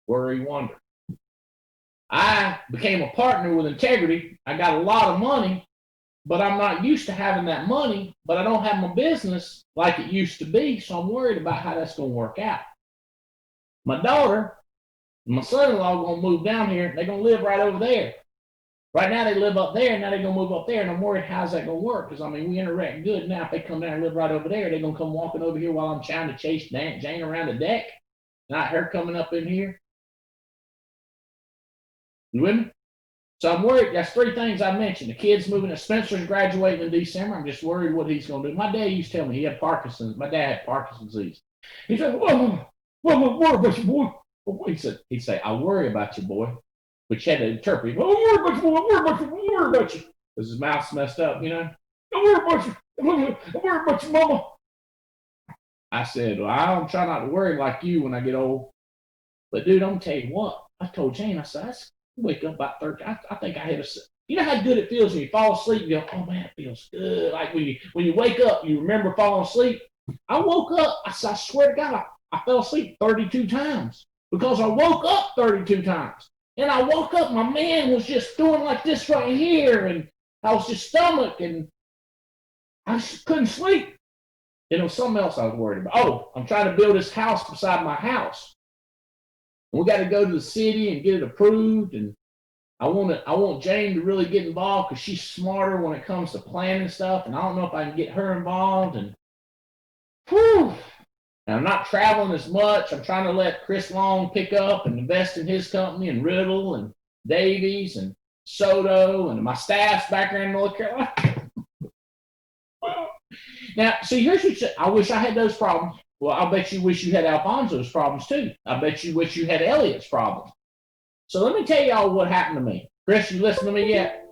wonder. I became a partner with Integrity. I got a lot of money, but I'm not used to having that money, but I don't have my business like it used to be, so I'm worried about how that's going to work out. My daughter and my son-in-law are going to move down here. They're going to live right over there. Right now they live up there, and now they're going to move up there, and I'm worried how's that going to work, because, I mean, we interact good. Now if they come down and live right over there, they're going to come walking over here while I'm trying to chase Jane around the deck, not her coming up in here. You with me? So I'm worried. That's three things I mentioned. The kids moving. Spencer's graduating in December. I'm just worried what he's going to do. My dad used to tell me he had Parkinson's. My dad had Parkinson's disease. He said, "Whoa, worry about you, boy." He'd say, "I worry about you, boy," which had to interpret. "Oh, worry about you, boy. Worry about you," because his mouth's messed up, you know. "I worry about you. I worry about you, mama." I said, "Well, I don't try not to worry like you when I get old, but dude, I'm gonna tell you what. I told Jane. I said, wake up about 30. I think I hit a. You know how good it feels when you fall asleep. You go, oh man, it feels good. Like when you wake up, you remember falling asleep. I woke up. I swear to God, I fell asleep 32 times because I woke up 32 times. And I woke up. My man was just doing like this right here, and I was just stomach, and I just couldn't sleep. And it was something else I was worried about. Oh, I'm trying to build this house beside my house. We got to go to the city and get it approved, and I want Jane to really get involved because she's smarter when it comes to planning stuff, and I don't know if I can get her involved. And whew, and I'm not traveling as much. I'm trying to let Chris Long pick up and invest in his company, and Riddle and Davies and Soto and my staff's back there in North Carolina. Now, see, here's what I wish I had those problems. Well, I bet you wish you had Alfonso's problems too. I bet you wish you had Elliot's problems. So let me tell y'all what happened to me. Chris, you listen to me yet?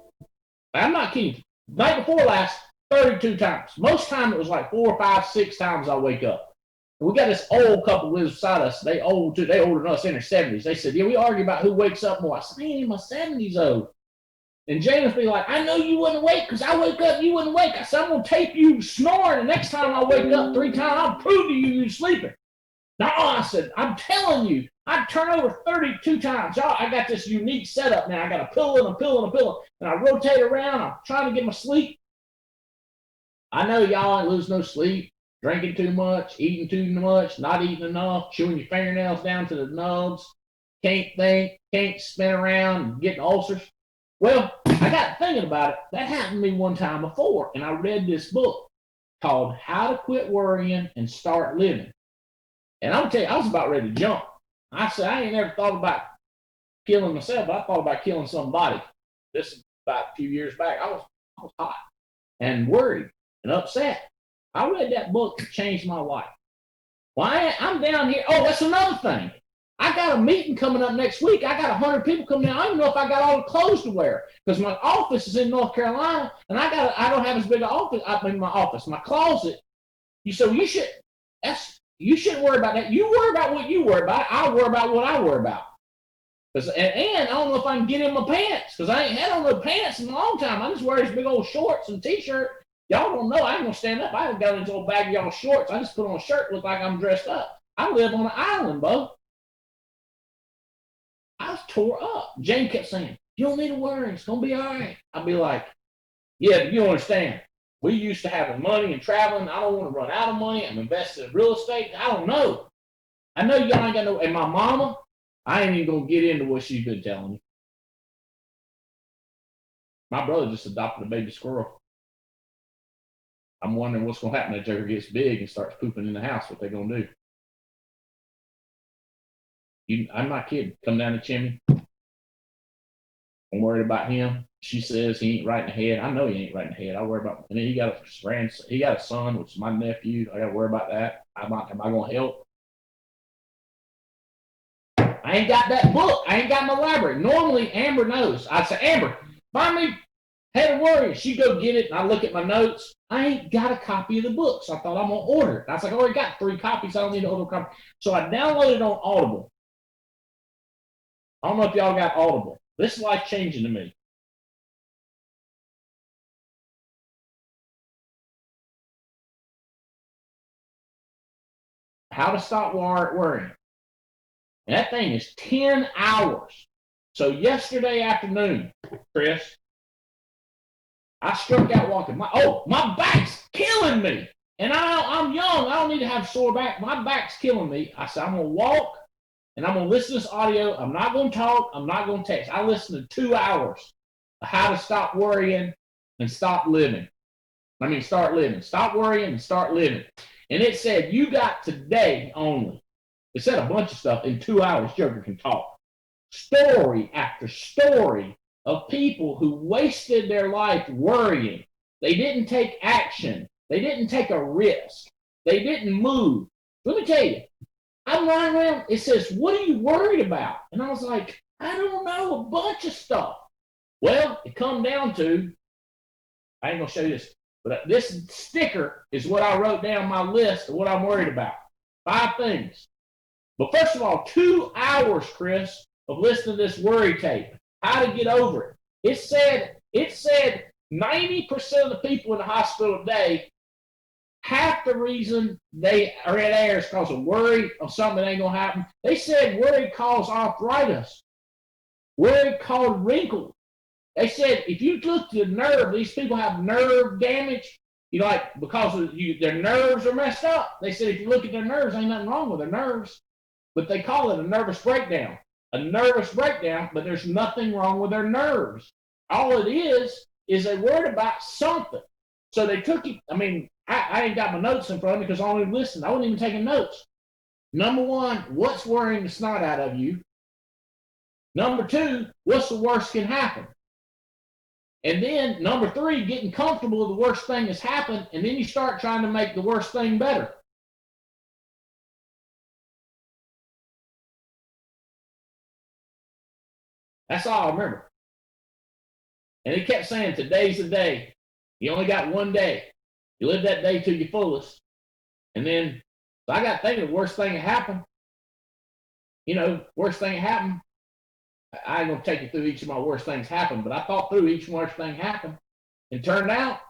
I'm not kidding. Night before last, 32 times. Most time it was like 4, 5, 6 times I wake up. And we got this old couple lives beside us. They old too. They older than us, in their 70s. They said, yeah, we argue about who wakes up more. I said, I ain't in my 70s old. And James be like, I know you wouldn't wake because I wake up, you wouldn't wake. I said, I'm going to tape you snoring. The next time I wake up 3 times, I'll prove to you you're sleeping. No, I said, I'm telling you, I turn over 32 times. Y'all, I got this unique setup now. I got a pillow and a pillow and a pillow. And I rotate around. I'm trying to get my sleep. I know y'all ain't lose no sleep, drinking too much, eating too much, not eating enough, chewing your fingernails down to the nubs, can't think, can't spin around, getting ulcers. Well, I got thinking about it. That happened to me one time before, and I read this book called How to Quit Worrying and Start Living. And I'm telling you, I was about ready to jump. I said, I ain't never thought about killing myself, but I thought about killing somebody. This is about a few years back. I was hot and worried and upset. I read that book, it changed my life. Why? I'm down here. Oh, that's another thing. I got a meeting coming up next week. I got 100 people coming in. I don't know if I got all the clothes to wear because my office is in North Carolina, and I don't have as big an office. I mean, my office, my closet. You shouldn't worry about that. You worry about what you worry about. I'll worry about what I worry about. And I don't know if I can get in my pants because I ain't had on no pants in a long time. I just wear these big old shorts and t-shirt. Y'all don't know I ain't gonna stand up. I haven't got these old baggy y'all shorts. I just put on a shirt, look like I'm dressed up. I live on an island, Bo. I was tore up. Jane kept saying, "You don't need to worry. It's gonna be all right." I'd be like, "Yeah, but you don't understand. We used to having money and traveling. I don't want to run out of money. I'm invested in real estate. I don't know. I know y'all ain't got no." And my mama, I ain't even gonna get into what she's been telling me. My brother just adopted a baby squirrel. I'm wondering what's gonna happen if Joker gets big and starts pooping in the house. What they gonna do? I'm not kidding. Come down the chimney. I'm worried about him. She says he ain't right in the head. I know he ain't right in the head. I worry about. And then he got a son, which is my nephew. I got to worry about that. Am I gonna help? I ain't got that book. I ain't got my library. Normally, Amber knows. I say, Amber, find me Head of Warriors. She go get it, and I look at my notes. I ain't got a copy of the book, so I thought I'm gonna order it. I was like, I already got 3 copies. I don't need to order a copy. So I downloaded it on Audible. I don't know if y'all got Audible. This is life changing to me. How to Stop Worrying. And that thing is 10 hours. So yesterday afternoon, Chris, I struck out walking. My back's killing me. And I'm young. I don't need to have a sore back. My back's killing me. I said, I'm going to walk and I'm going to listen to this audio. I'm not going to talk. I'm not going to text. I listened to 2 hours of how to stop worrying and stop living. Start living. Stop worrying and start living. And it said, you got today only. It said a bunch of stuff. In 2 hours, Joker can talk. Story after story of people who wasted their life worrying. They didn't take action. They didn't take a risk. They didn't move. Let me tell you, I'm riding around. It says, what are you worried about? And I was like, I don't know, a bunch of stuff. Well, it come down to, I ain't going to show you this, but this sticker is what I wrote down my list of what I'm worried about. 5 things. But first of all, 2 hours, Chris, of listening to this worry tape. How to get over it. It said 90% of the people in the hospital today, half the reason they are in there is because of worry of something that ain't going to happen. They said worry caused arthritis. Worry caused wrinkles. They said if you look at the nerve, these people have nerve damage, because their nerves are messed up. They said if you look at their nerves, ain't nothing wrong with their nerves. But they call it a nervous breakdown. A nervous breakdown, but there's nothing wrong with their nerves. All it is they worried about something. So they took it. I ain't got my notes in front of me because I only listened. I wasn't even taking notes. Number 1, what's worrying the snot out of you? Number 2, what's the worst can happen? And then number 3, getting comfortable with the worst thing has happened, and then you start trying to make the worst thing better. That's all I remember. And he kept saying, today's the day. You only got 1 day. You live that day to your fullest. And then, so I got thinking the worst thing that happened. Worst thing that happened. I ain't going to take you through each of my worst things happened, but I thought through each worst thing happened. And turned out,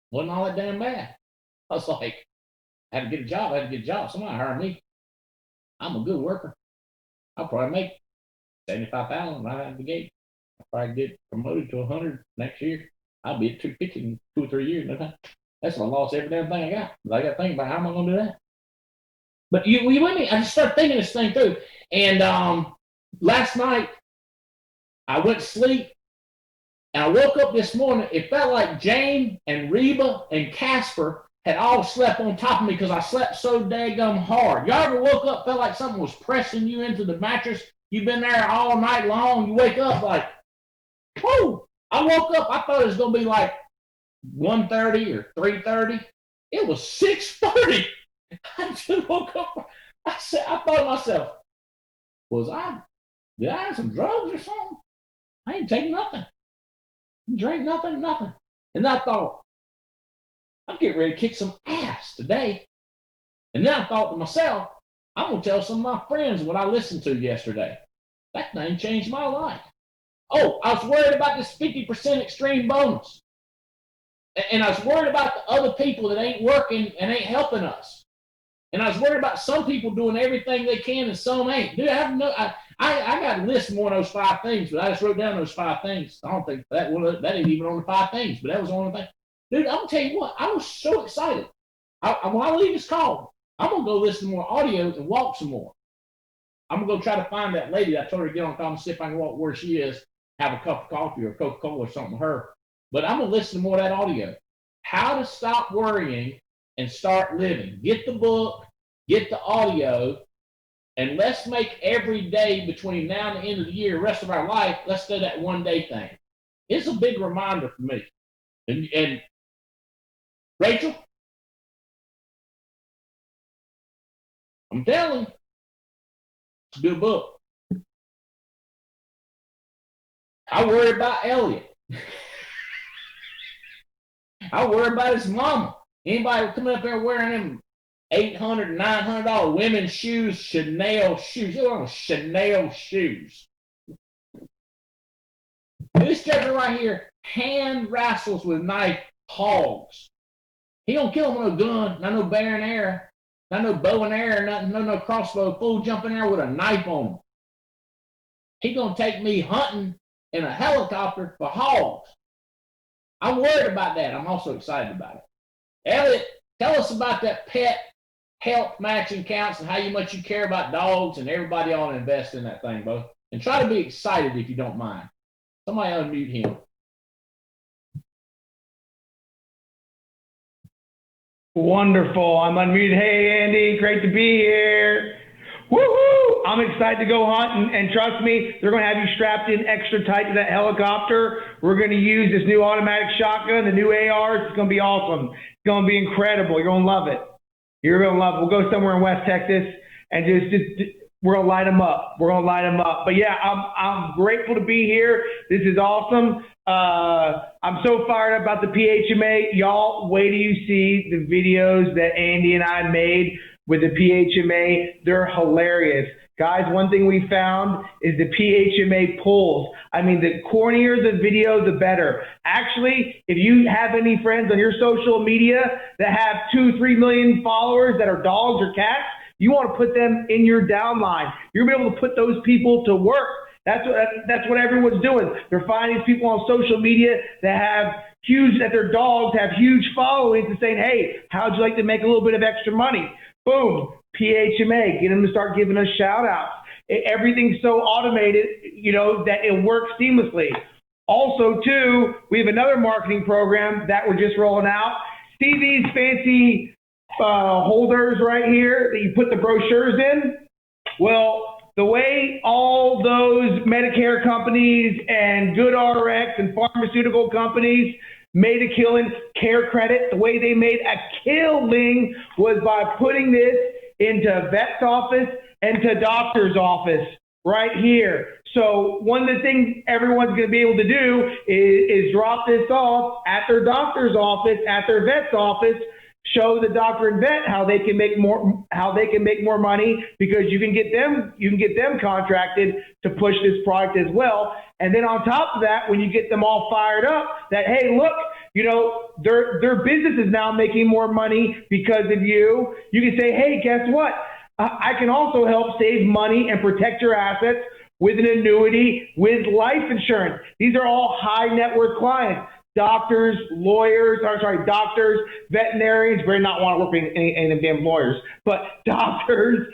wasn't all that damn bad. I was like, I had to get a job. Somebody hired me. I'm a good worker. I'll probably make $75,000 right out of the gate. I'll probably get promoted to 100 next year. I'll be at 250 in 2 or 3 years. That's when I lost every damn thing I got. But I got to think about how am I going to do that. But you with me? I just started thinking this thing through. And last night, I went to sleep. And I woke up this morning. It felt like Jane and Reba and Casper had all slept on top of me because I slept so daggum hard. Y'all ever woke up, felt like something was pressing you into the mattress? You've been there all night long. You wake up like, whoo! I woke up. I thought it was going to be like 1:30 or 3:30. It was 6:30. I just woke up. I thought to myself, did I have some drugs or something? I ain't taking nothing. Drink nothing. And I thought, I'm getting ready to kick some ass today. And then I thought to myself, I'm going to tell some of my friends what I listened to yesterday. That thing changed my life. Oh, I was worried about this 50% extreme bonus. And I was worried about the other people that ain't working and ain't helping us. And I was worried about some people doing everything they can and some ain't. Dude, I got to list more of those 5 things, but I just wrote down those 5 things. I don't think that ain't even on the 5 things, but that was one of the things. Dude, I'm going to tell you what, I was so excited. When I leave this call, I'm going to go listen to more audio and walk some more. I'm going to go try to find that lady. I told her to get on the call and see if I can walk where she is, have a cup of coffee or Coca-Cola or something with her. But I'm going to listen to more of that audio. How to stop worrying and start living. Get the book, get the audio, and let's make every day between now and the end of the year, the rest of our life, let's do that one day thing. It's a big reminder for me. And Rachel, I'm telling you, let's do a book. I worry about Elliot. I worry about his mama. Anybody coming up there wearing them $800, $900 women's shoes, Chanel shoes. You know, Chanel shoes. This gentleman right here hand wrestles with knife hogs. He don't kill them with no gun, not no bear and arrow, not no bow and arrow, nothing, no crossbow. Fool jump in there with a knife on him. He gonna take me hunting in a helicopter for hogs. I'm worried about that. I'm also excited about it. Elliot, tell us about that pet health matching accounts and how much you care about dogs, and everybody ought to invest in that thing, both. And try to be excited if you don't mind. Somebody unmute him. Wonderful. I'm unmuted. Hey, Andy, great to be here. Woohoo! I'm excited to go hunting, and trust me, they're going to have you strapped in extra tight to that helicopter. We're going to use this new automatic shotgun, the new ARs. It's going to be awesome. It's going to be incredible. You're going to love it. You're going to love it. We'll go somewhere in West Texas and just we're going to light them up. We're going to light them up. But yeah, I'm grateful to be here. This is awesome. I'm so fired up about the PHMA. Y'all, wait till you see the videos that Andy and I made with the PHMA. They're hilarious. Guys, one thing we found is the PHMA pulls. I mean, the cornier the video, the better. Actually, if you have any friends on your social media that have 2-3 million followers that are dogs or cats, you want to put them in your downline. You're going to be able to put those people to work. That's what everyone's doing. They're finding these people on social media that their dogs have huge followings and saying, hey, how'd you like to make a little bit of extra money? Boom, PHMA, get them to start giving us shout outs. Everything's so automated, that it works seamlessly. Also, too, we have another marketing program that we're just rolling out. See these fancy holders right here that you put the brochures in? Well, the way all those Medicare companies and GoodRx and pharmaceutical companies made a killing, Care Credit, the way they made a killing was by putting this into vet's office and to doctor's office right here. So one of the things everyone's going to be able to do is drop this off at their doctor's office, at their vet's office, show the doctor and vet how they can make more money, because you can get them contracted to push this product as well. And then on top of that, when you get them all fired up that, hey, look, their business is now making more money because of you, you can say, hey, guess what? I can also help save money and protect your assets with an annuity, with life insurance. These are all high net worth clients. Doctors, veterinarians, better not want to work with any of them damn lawyers, but doctors,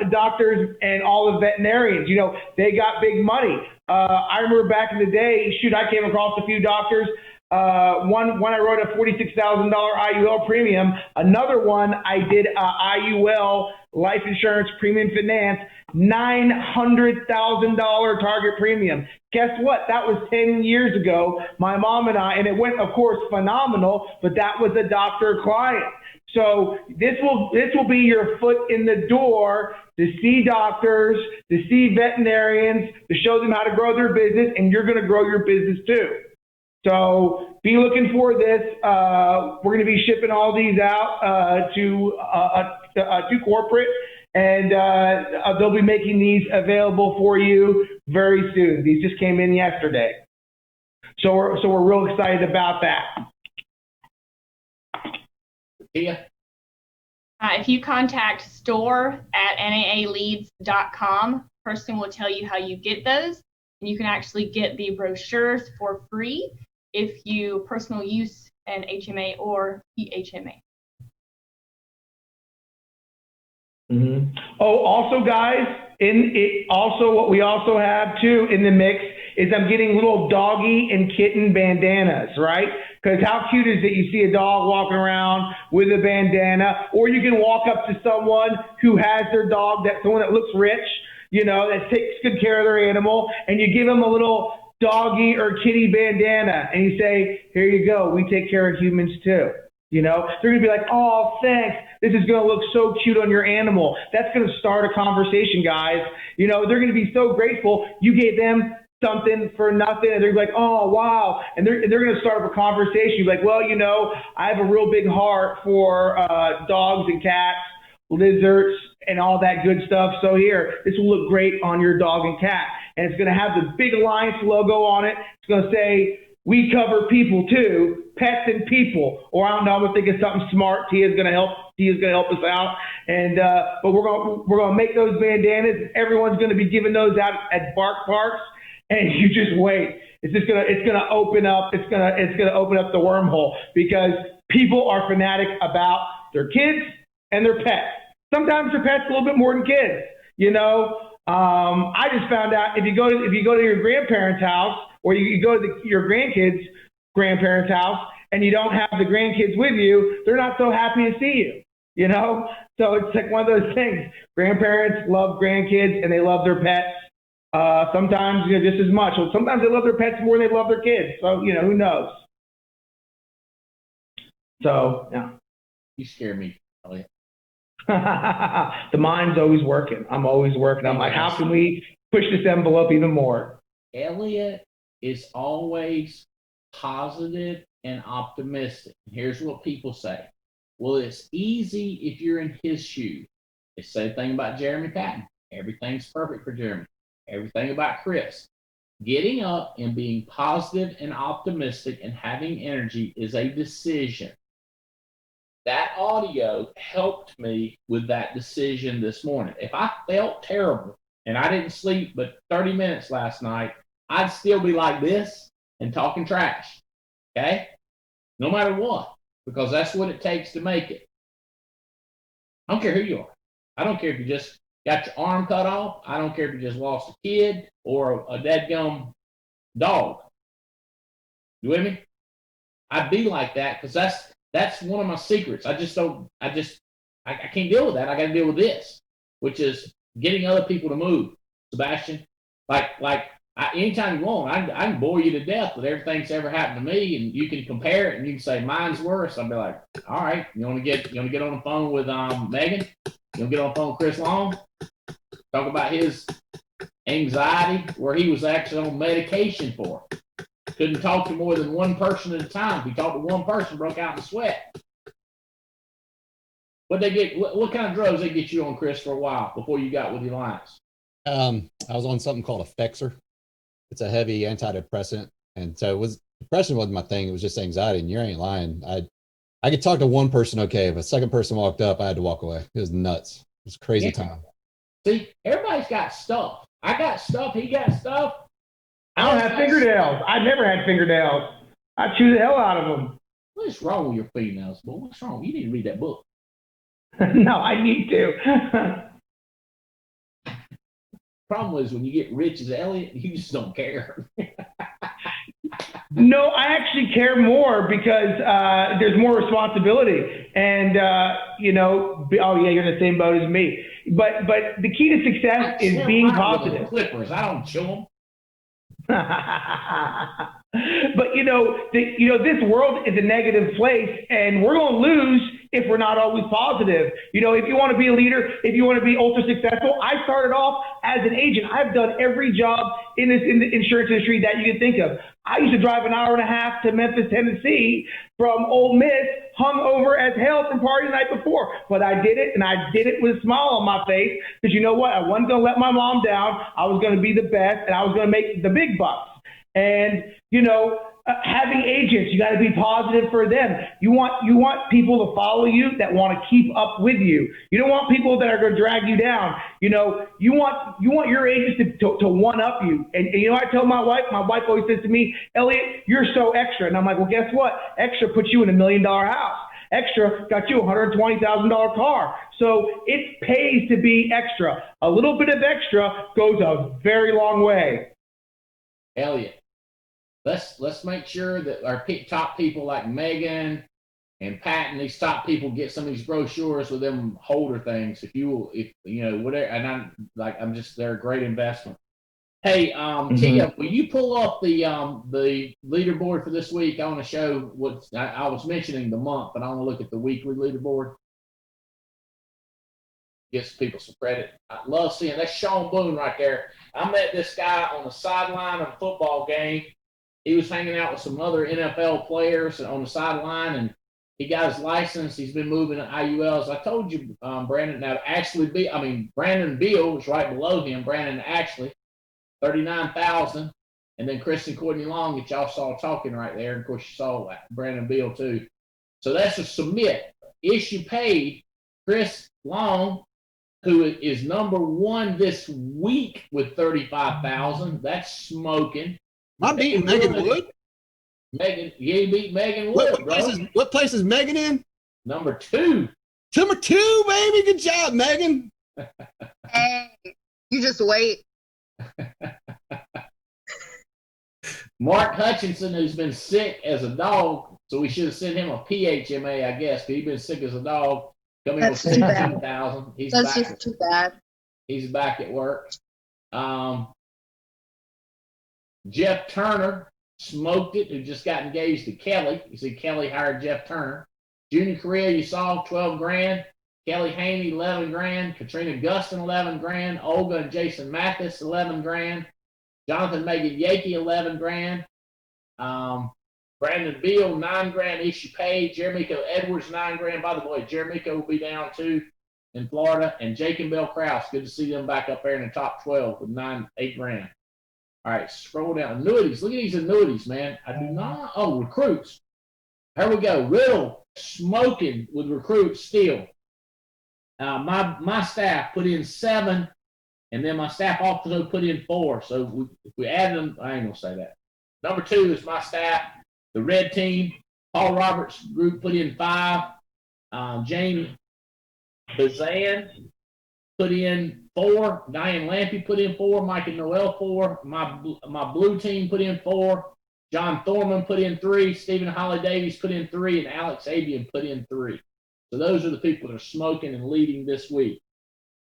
doctors and all the veterinarians, they got big money. I remember back in the day, I came across a few doctors. One I wrote a $46,000 IUL premium. Another one I did IUL life insurance premium finance, $900,000 target premium. Guess what? That was 10 years ago. My mom and I, and it went, of course, phenomenal, but that was a doctor client. So this will be your foot in the door to see doctors, to see veterinarians, to show them how to grow their business, and you're going to grow your business too. So be looking for this. We're going to be shipping all these out to corporate, and they'll be making these available for you very soon. These just came in yesterday. So we're real excited about that. Tia? If you contact store@naaleads.com, person will tell you how you get those. And you can actually get the brochures for free if you personal use an HMA or PHMA. Mm-hmm. Oh, also, guys, what we also have too in the mix is I'm getting little doggy and kitten bandanas, right? Because how cute is it? You see a dog walking around with a bandana, or you can walk up to someone who has their dog, someone that looks rich, that takes good care of their animal, and you give them a little doggy or kitty bandana, and you say, here you go, we take care of humans too. They're going to be like, oh, thanks. This is going to look so cute on your animal. That's going to start a conversation, guys. They're going to be so grateful you gave them something for nothing, and they're like, oh, wow. And they're going to start up a conversation. You're like, well, I have a real big heart for dogs and cats, lizards, and all that good stuff. So here, this will look great on your dog and cat. And it's going to have the big Alliance logo on it. It's going to say, we cover people too, pets and people. Or I don't know, I'm going to think of something smart. Tia's going to help us out. And but we're going to make those bandanas. Everyone's going to be giving those out at bark parks. And you just wait. It's going to open up. It's going to open up the wormhole, because people are fanatic about their kids and their pets. Sometimes their pets a little bit more than kids. I just found out if you go to your grandparents' house, or you go to your grandkids' grandparents' house, and you don't have the grandkids with you, they're not so happy to see you. So it's like one of those things. Grandparents love grandkids and they love their pets. Sometimes just as much. Well, sometimes they love their pets more than they love their kids. So who knows? So yeah. You scare me, Elliot. The mind's always working. I'm always working. I'm like, how can we push this envelope even more? Elliot is always positive and optimistic. Here's what people say. Well, it's easy if you're in his shoes. They say the thing about Jeremy Patton. Everything's perfect for Jeremy. Everything about Chris. Getting up and being positive and optimistic and having energy is a decision. That audio helped me with that decision this morning. If I felt terrible and I didn't sleep but 30 minutes last night, I'd still be like this and talking trash. Okay? No matter what, because that's what it takes to make it. I don't care who you are. I don't care if you just got your arm cut off. I don't care if you just lost a kid or a dadgum dog. You with me? I'd be like that, because that's one of my secrets. I can't deal with that. I got to deal with this, which is getting other people to move. Sebastian, anytime you want, I can bore you to death with everything that's ever happened to me, and you can compare it, and you can say mine's worse. I'll be like, all right, you want to get on the phone with Megan? You want to get on the phone with Chris Long? Talk about his anxiety, where he was actually on medication for it. Couldn't talk to more than one person at a time. If he talked to one person, broke out in sweat. What kind of drugs they get you on, Chris, for a while before you got with the Alliance? I was on something called a Fexer. It's a heavy antidepressant, and so depression wasn't my thing. It was just anxiety. And you ain't lying. I could talk to one person, okay. If a second person walked up, I had to walk away. It was nuts. It was a crazy time. See, everybody's got stuff. I got stuff. He got stuff. I don't have fingernails. I've never had fingernails. I chew the hell out of them. What's wrong with your fingernails, boy? What's wrong? You need to read that book. No, I need to. Problem is, when you get rich as Elliot, you just don't care. No, I actually care more, because there's more responsibility, and oh yeah, you're in the same boat as me. But the key to success is being positive. Clippers, I don't chew them. But this world is a negative place, and we're going to lose if we're not always positive. If you want to be a leader, if you want to be ultra successful, I started off as an agent. I've done every job in the insurance industry that you can think of. I used to drive an hour and a half to Memphis, Tennessee from Ole Miss, hungover as hell from partying the night before. But I did it, and I did it with a smile on my face, because you know what? I wasn't going to let my mom down. I was going to be the best, and I was going to make the big bucks. And, you know, having agents, you got to be positive for them. You want people to follow you that want to keep up with you. You don't want people that are going to drag you down. You know, you want your agents to one up you. And you know, I tell my wife always says to me, Elliot, you're so extra. And I'm like, well, guess what? Extra puts you in $1 million house. Extra got you a $120,000 car. So it pays to be extra. A little bit of extra goes a very long way. Elliot, let's make sure that our top people like Megan and Pat and these top people get some of these brochures with them holder things. If you know, whatever, and they're a great investment. Hey, Tia, will you pull up the leaderboard for this week? I want to show what I was mentioning the month, but I want to look at the weekly leaderboard. Gives people some credit. I love seeing that's Sean Boone right there. I met this guy on the sideline of a football game. He was hanging out with some other NFL players on the sideline, and he got his license. He's been moving to IULs. I told you, Brandon. Now, Brandon Beal was right below him. Brandon Ashley, 39,000, and then Chris and Courtney Long that y'all saw talking right there. And of course, you saw Brandon Beal too. So that's a submit. Issue paid. Chris Long, who is number one this week with 35,000. That's smoking. Am I beating Megan Wood? Megan, you beat Megan Wood, what place is Megan in? Number 2. Number 2, baby. Good job, Megan. Hey, you just wait. Mark Hutchinson, who's been sick as a dog, so we should have sent him a PHMA, I guess, but he's been sick as a dog. Coming with 16,000. That's just too bad. He's back at work. Jeff Turner smoked it, who just got engaged to Kelly. You see, Kelly hired Jeff Turner. Junior Korea, you saw 12 grand. Kelly Haney, 11 grand. Katrina Gustin, 11 grand. Olga and Jason Mathis, 11 grand. Jonathan Megan Yakey, 11 grand. Brandon Beal, 9 grand. Issue paid. Jeremico Edwards, 9 grand. By the way, Jeremico will be down too in Florida. And Jake and Bill Krause, good to see them back up there in the top 12 with 8 grand. All right, scroll down. Annuities. Look at these annuities, man. I do not. Oh, recruits. Here we go. Riddle smoking with recruits still. My staff put in 7, and then my staff also put in 4. So if we add them, I ain't gonna say that. Number 2 is my staff, the red team. Paul Roberts group put in 5. Jane Bazan put in 4. Diane Lampy put in 4. Mike and Noel 4. My blue team put in 4. John Thorman put in 3. Stephen Holly Davies put in 3, and Alex Abian put in 3. So those are the people that are smoking and leading this week.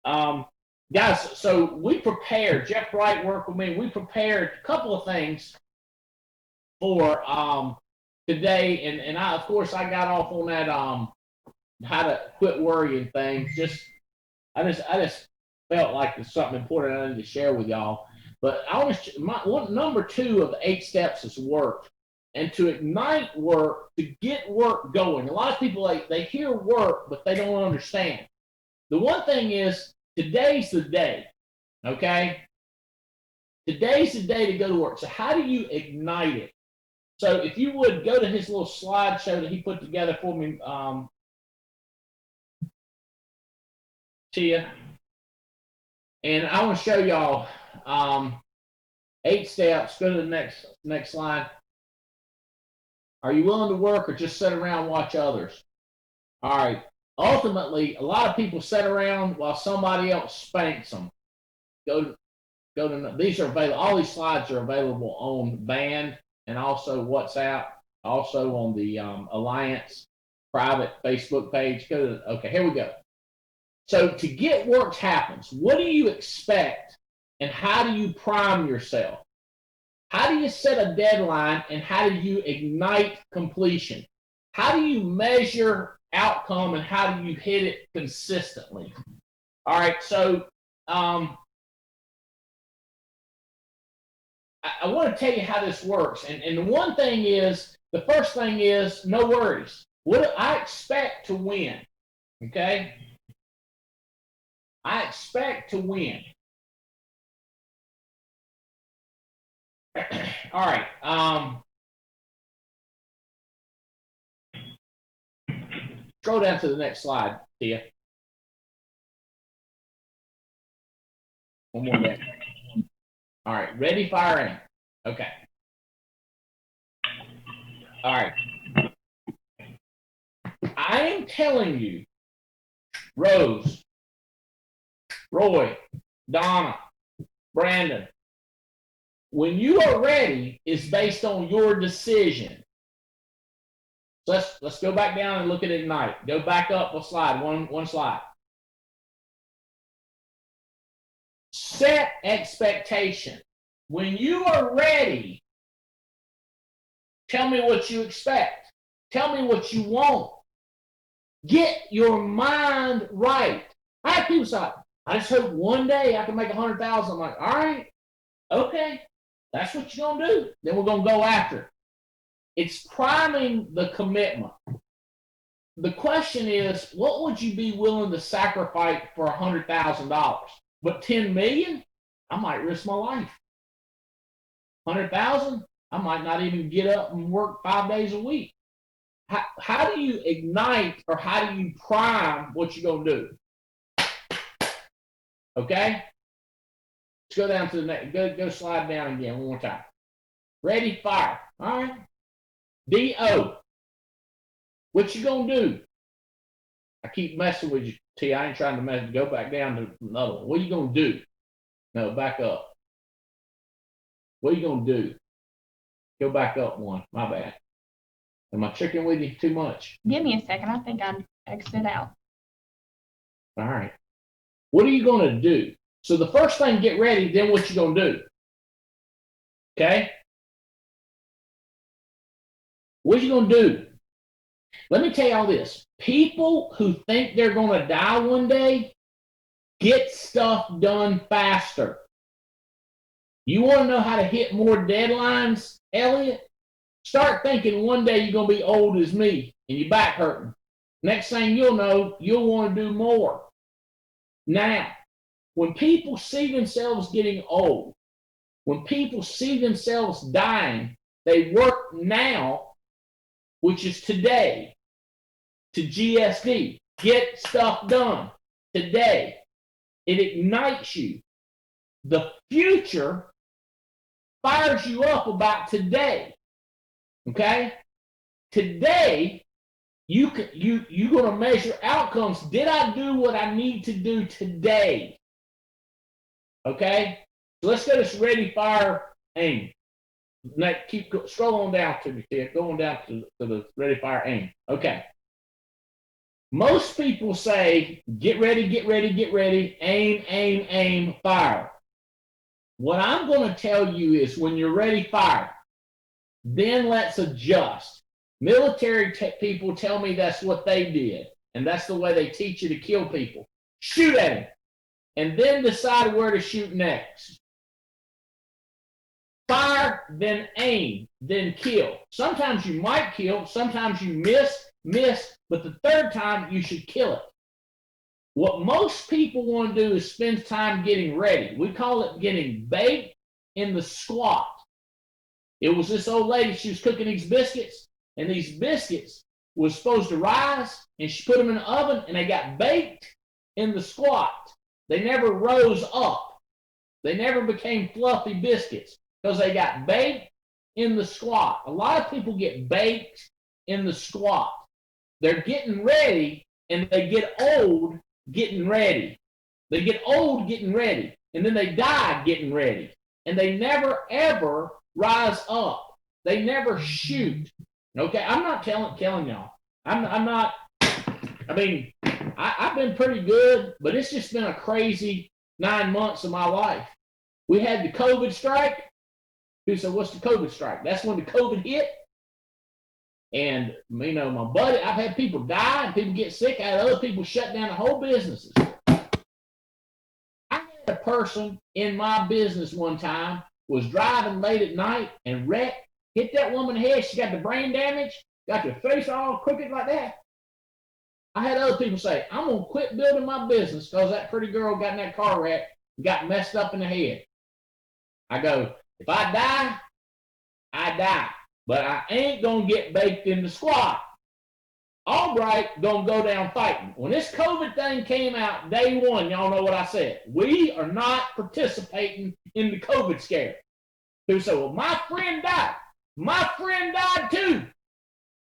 Guys, so we prepared. Jeff Wright worked with me. We prepared a couple of things for today, and I, of course, I got off on that how to quit worrying thing. I just felt like there's something important I need to share with y'all. But number 2 of the 8 steps is work. And to ignite work, to get work going. A lot of people, they hear work, but they don't understand. The one thing is, today's the day, okay? Today's the day to go to work. So how do you ignite it? So if you would go to his little slideshow that he put together for me, Tia. And I want to show y'all 8 steps. Go to the next slide. Are you willing to work or just sit around and watch others? All right. Ultimately, a lot of people sit around while somebody else spanks them. Go to these are available. All these slides are available on Band and also WhatsApp, also on the Alliance private Facebook page. Okay, here we go. So to get work happens, what do you expect and how do you prime yourself? How do you set a deadline and how do you ignite completion? How do you measure outcome and how do you hit it consistently? All right, so I want to tell you how this works. And the one thing is, the first thing is no worries. What I expect to win, okay? I expect to win. All right. Scroll down to the next slide, Tia. One more there. All right. Ready, fire, aim. Okay. All right. I am telling you, Rose, Roy, Donna, Brandon, when you are ready, it's based on your decision. So let's go back down and look at Ignite. Go back up a slide, one slide. Set expectation. When you are ready, tell me what you expect. Tell me what you want. Get your mind right. I have people say, I just hope one day I can make 100,000. I'm like, all right, okay, that's what you're gonna do. Then we're gonna go after it. It's priming the commitment. The question is, what would you be willing to sacrifice for $100,000? But 10 million, I might risk my life. 100,000, I might not even get up and work 5 days a week. How do you ignite, or how do you prime what you're gonna do? Okay? Let's go down to the next. Go slide down again one more time. Ready, fire. All right. D-O. What you gonna do? I keep messing with you, T. I ain't trying to mess. Go back down to another one. What are you gonna do? No, back up. What are you gonna do? Go back up one. My bad. Am I tricking with you too much? Give me a second. I think I'd exit out. All right. What are you gonna do? So the first thing, get ready. Then what you gonna do? Okay. What you gonna do? Let me tell you all this. People who think they're gonna die one day get stuff done faster. You want to know how to hit more deadlines, Elliot? Start thinking one day you're gonna be old as me and your back hurting. Next thing you'll know, you'll want to do more. Now, when people see themselves getting old, when people see themselves dying, they work now, which is today, to GSD. Get stuff done today. It ignites you. The future fires you up about today. Okay? Today, you're going to measure outcomes. Did I do what I need to do today? Okay? So let's go to ready, fire, aim. Keep scrolling down to me, Ted. Going down to the ready, fire, aim. Okay. Most people say, get ready, get ready, get ready, aim, aim, aim, fire. What I'm going to tell you is when you're ready, fire. Then let's adjust. Military people tell me that's what they did, and that's the way they teach you to kill people. Shoot at him, and then decide where to shoot next. Fire, then aim, then kill. Sometimes you might kill, sometimes you miss, but the third time you should kill it. What most people want to do is spend time getting ready. We call it getting baked in the squat. It was this old lady, she was cooking these biscuits, and these biscuits was supposed to rise, and she put them in the oven, and they got baked in the squat. They never rose up. They never became fluffy biscuits because they got baked in the squat. A lot of people get baked in the squat. They're getting ready, and they get old getting ready. They get old getting ready, and then they die getting ready. And they never, ever rise up. They never shoot. Okay, I'm not telling y'all. I'm not. I mean, I've been pretty good, but it's just been a crazy 9 months of my life. We had the COVID strike. People said, what's the COVID strike? That's when the COVID hit. And, you know, my buddy, I've had people die and people get sick. I had other people shut down the whole businesses. I had a person in my business one time was driving late at night and wrecked, hit that woman in the head. She got the brain damage. got your face all crooked like that. I had other people say, I'm going to quit building my business because that pretty girl got in that car wreck and got messed up in the head. I go, if I die, I die. But I ain't going to get baked in the squad. Albright going to go down fighting. When this COVID thing came out, day one, y'all know what I said. We are not participating in the COVID scare. People say, well, my friend died. My friend died too.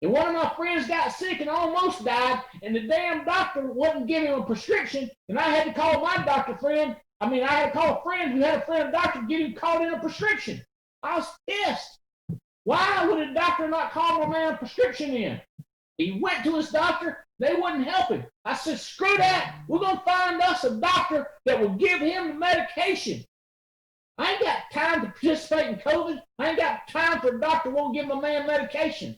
And one of my friends got sick and almost died, and the damn doctor wouldn't give him a prescription, and I had to call my doctor friend. I had to call a friend who had a friend doctor to get him called in a prescription. I was pissed. Why would a doctor not call my man a prescription in? He went to his doctor. They wouldn't help him. I said, screw that. We're going to find us a doctor that will give him the medication. I ain't got time to participate in COVID. I ain't got time for a doctor who won't give my man medication.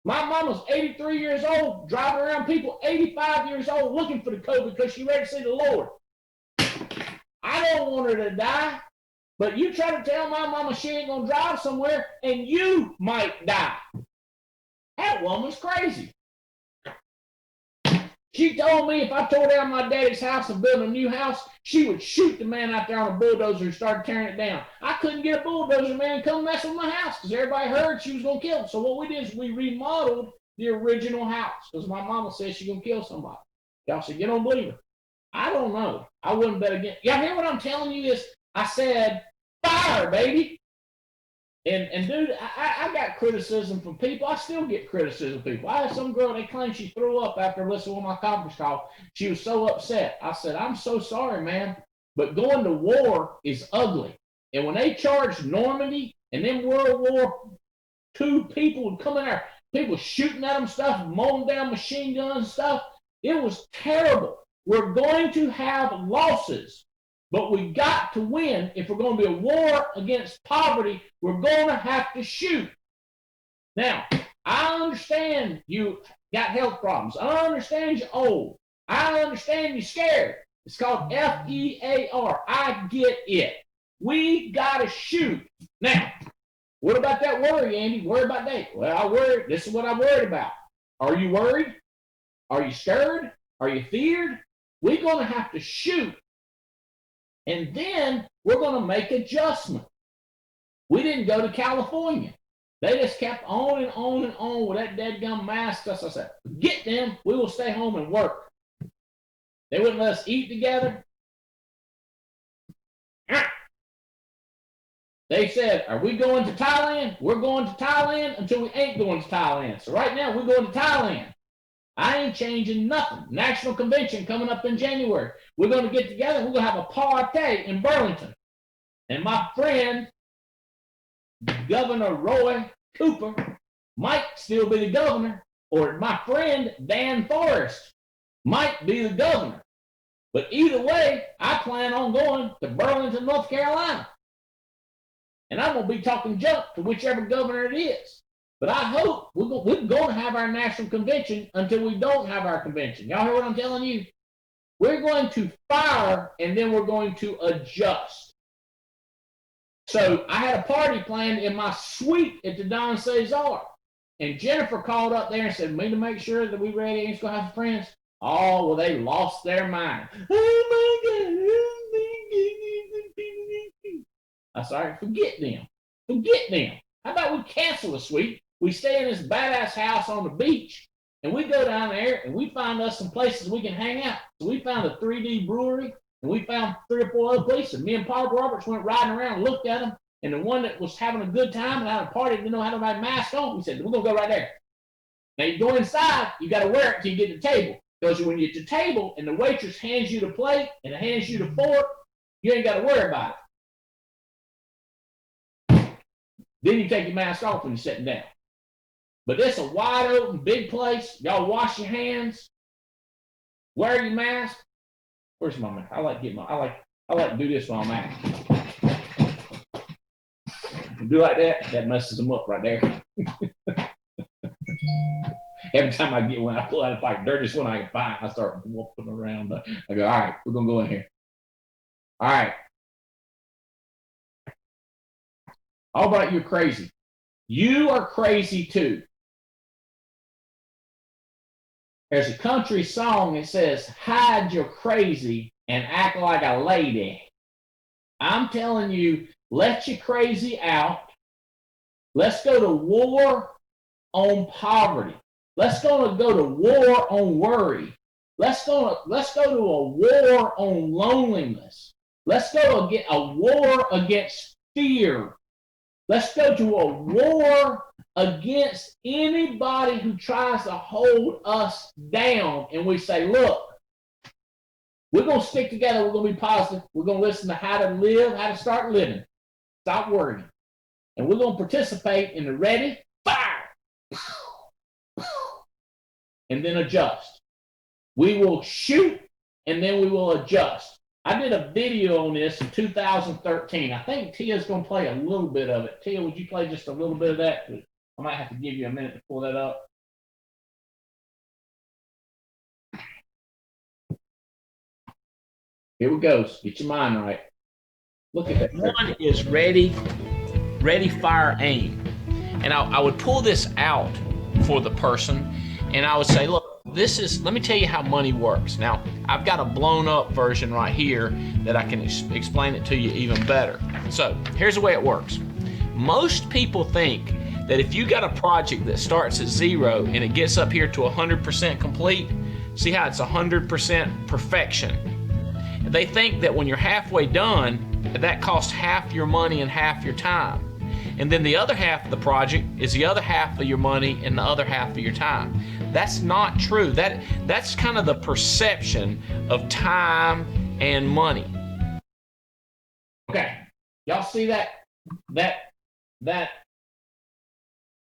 My mama's 83 years old, driving around people 85 years old looking for the COVID because she's ready to see the Lord. I don't want her to die, but you try to tell my mama she ain't going to drive somewhere and you might die. That woman's crazy. She told me if I tore down my daddy's house and built a new house, she would shoot the man out there on a bulldozer who started tearing it down. I couldn't get a bulldozer man to come mess with my house because everybody heard she was going to kill him. So what we did is we remodeled the original house because my mama said she's going to kill somebody. Y'all said, you don't believe her. I don't know. I wouldn't bet against. Y'all hear what I'm telling you is I said, fire, baby. And dude, I got criticism from people. I still get criticism from people. I had some girl, they claim she threw up after listening to my conference call. She was so upset. I said, I'm so sorry, man, but going to war is ugly. And when they charged Normandy and then World War II people would come in there, people shooting at them stuff, mowing down machine guns and stuff, it was terrible. We're going to have losses. But we got to win. If we're going to be a war against poverty, we're going to have to shoot. Now, I understand you got health problems. I understand you're old. I understand you're scared. It's called FEAR. I get it. We got to shoot. Now, what about that worry, Andy? Worry about that. Well, I worry. This is what I'm worried about. Are you worried? Are you scared? Are you feared? We're going to have to shoot. And then we're going to make adjustments. We didn't go to California. They just kept on and on and on with that dadgum mask. So I said, forget them. We will stay home and work. They wouldn't let us eat together. They said, are we going to Thailand? We're going to Thailand until we ain't going to Thailand. So right now we're going to Thailand. I ain't changing nothing. National Convention coming up in January. We're going to get together. We're going to have a party in Burlington. And my friend, Governor Roy Cooper, might still be the governor. Or my friend, Dan Forrest, might be the governor. But either way, I plan on going to Burlington, North Carolina. And I'm going to be talking junk to whichever governor it is. But I hope we're going to have our national convention until we don't have our convention. Y'all hear what I'm telling you? We're going to fire and then we're going to adjust. So I had a party planned in my suite at the Don Cesar. And Jennifer called up there and said, me to make sure that we ready and going to have friends. Oh, well, they lost their mind. Oh, my God. I said, forget them. Forget them. How about we cancel the suite? We stay in this badass house on the beach, and we go down there, and we find us some places we can hang out. So we found a 3D brewery, and we found 3 or 4 other places. Me and Paul Roberts went riding around and looked at them, and the one that was having a good time and had a party didn't know how to have a mask on. We said, we're going to go right there. Now, you go inside, you got to wear it until you get to the table. Because when you get to the table, and the waitress hands you the plate, and it hands you the fork, you ain't got to worry about it. Then you take your mask off when you're sitting down. But this is a wide open, big place. Y'all wash your hands. Wear your mask. Where's my mask? I like to do this while I'm at it. Do like that. That messes them up right there. Every time I get one, I pull out the dirtiest one I can find. I start whooping around. I go, all right, we're gonna go in here. All right. Albright, you're crazy. You are crazy too. There's a country song that says, hide your crazy and act like a lady. I'm telling you, let your crazy out. Let's go to war on poverty. Let's go to war on worry. Let's go to a war on loneliness. Let's go get a war against fear. Let's go to a war against anybody who tries to hold us down. And we say, look, we're going to stick together. We're going to be positive. We're going to listen to how to live, how to start living. Stop worrying. And we're going to participate in the ready, fire, and then adjust. We will shoot, and then we will adjust. I did a video on this in 2013. I think Tia's going to play a little bit of it. Tia, would you play just a little bit of that? I might have to give you a minute to pull that up. Here we go. Get your mind right. Look at that. One is ready, fire, aim. And I would pull this out for the person, and I would say, look, let me tell you how money works. Now, I've got a blown up version right here that I can explain it to you even better. So here's the way it works. Most people think that if you got a project that starts at 0 and it gets up here to 100% complete, see how it's 100% perfection. They think that when you're halfway done, that costs half your money and half your time. And then the other half of the project is the other half of your money and the other half of your time. That's not true. That's kind of the perception of time and money. Okay, y'all see that?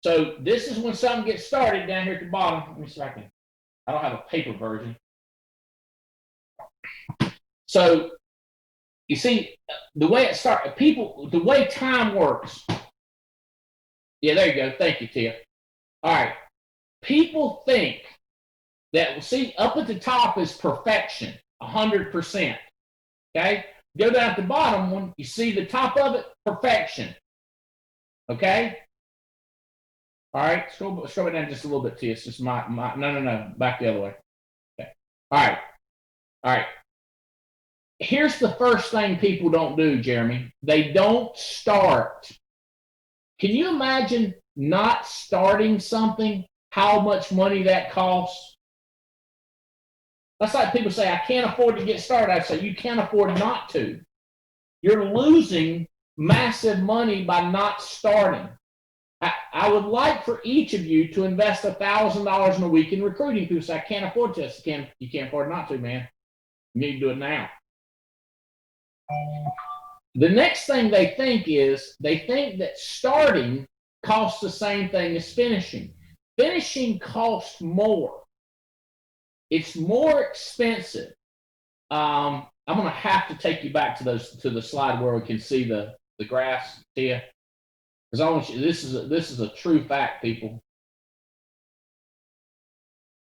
So this is when something gets started down here at the bottom. Let me see if I don't have a paper version. So you see the way it starts, the way time works. Yeah, there you go. Thank you, Tia. All right. People think that, see, up at the top is perfection, 100%. Okay? Go down at the bottom one, you see the top of it, perfection. Okay? All right, scroll it down just a little bit, Tia. It's just no, back the other way. Okay. All right. Here's the first thing people don't do, Jeremy. They don't start. Can you imagine not starting something, how much money that costs? That's like people say, I can't afford to get started. I say, you can't afford not to. You're losing massive money by not starting. I would like for each of you to invest $1,000 in a week in recruiting. People say, I can't afford to. You can't afford not to, man. You need to do it now. The next thing they think that starting costs the same thing as finishing. Finishing costs more. It's more expensive. I'm going to have to take you back to the slide where we can see the graphs, Tia, because I want you. This is a true fact, people.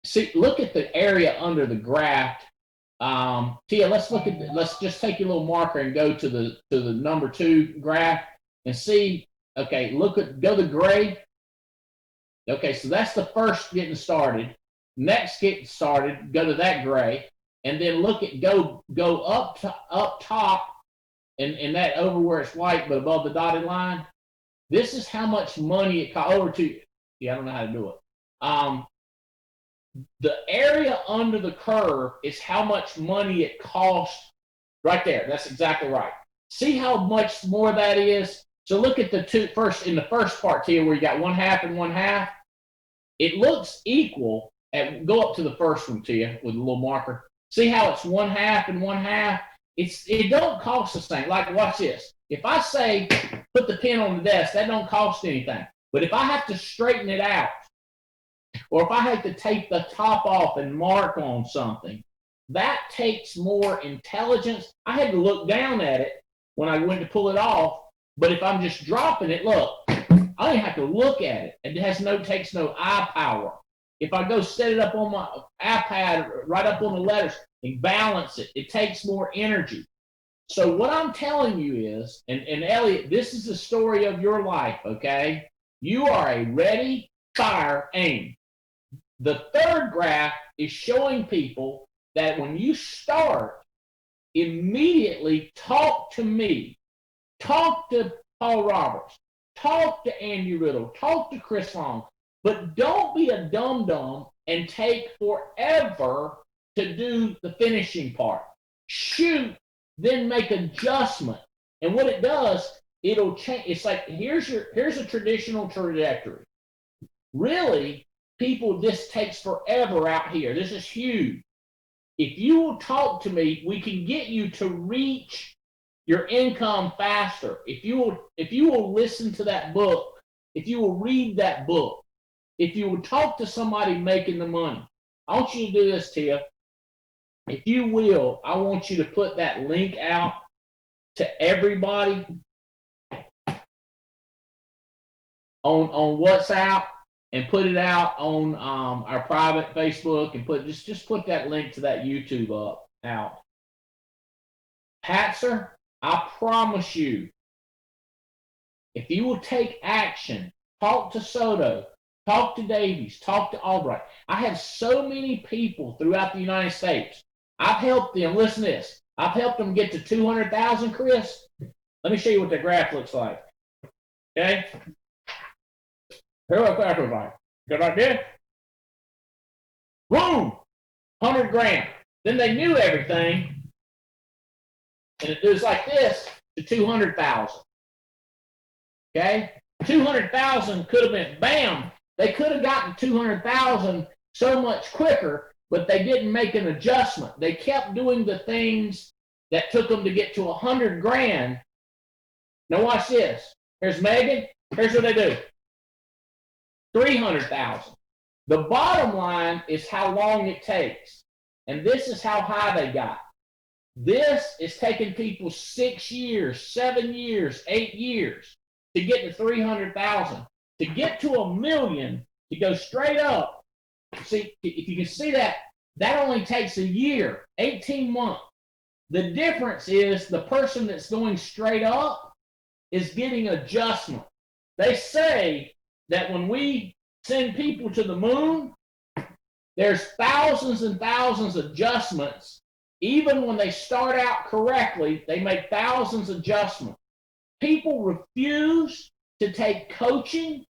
See, look at the area under the graph. Tia, let's just take your little marker and go to the number 2 graph and see. Okay, go to gray. Okay, so that's the first getting started. Next getting started, go to that gray, and then go up top, and that over where it's white but above the dotted line. This is how much money it costs over to. Yeah, I don't know how to do it. The area under the curve is how much money it costs right there. That's exactly right. See how much more that is? So look at the first part, Tia, where you got 1/2 and 1/2. It looks equal. Go up to the first one, Tia, with a little marker. See how it's 1/2 and 1/2? It don't cost the same. Like, watch this. If I say put the pen on the desk, that don't cost anything. But if I have to straighten it out, or if I have to take the top off and mark on something, that takes more intelligence. I had to look down at it when I went to pull it off. But if I'm just dropping it, look, I don't have to look at it. It takes no eye power. If I go set it up on my iPad, right up on the letters, and balance it, it takes more energy. So what I'm telling you is, and Elliot, this is the story of your life, okay? You are a ready, fire, aim. The third graph is showing people that when you start, immediately talk to me, talk to Paul Roberts, talk to Andy Riddle, talk to Chris Long, but don't be a dum-dum and take forever to do the finishing part. Shoot, then make adjustment. And what it does, it'll change. It's like, here's a traditional trajectory. Really, people, this takes forever out here. This is huge. If you will talk to me, we can get you to reach your income faster. If you will listen to that book, if you will read that book, if you will talk to somebody making the money. I want you to do this, Tia. If you will, I want you to put that link out to everybody on WhatsApp and put it out on our private Facebook and just put that link to that YouTube up out. Patzer, I promise you, if you will take action, talk to Soto, talk to Davies, talk to Albright. I have so many people throughout the United States. I've helped them, listen to this, I've helped them get to 200,000, Chris. Let me show you what the graph looks like. Okay? Here's what the graph looks like. Go like this. Boom! 100 grand. Then they knew everything. And it was like this to 200,000. Okay? 200,000 could have been, bam! They could have gotten 200,000 so much quicker, but they didn't make an adjustment. They kept doing the things that took them to get to 100 grand. Now watch this. Here's Megan. Here's what they do. 300,000. The bottom line is how long it takes. And this is how high they got. This is taking people 6 years, 7 years, 8 years to get to 300,000. To get to $1 million, to go straight up. See, if you can see that, that only takes a year, 18 months. The difference is the person that's going straight up is getting adjustment. They say that when we send people to the moon, there's thousands and thousands of adjustments. Even when they start out correctly, they make thousands of adjustments. People refuse to take coaching,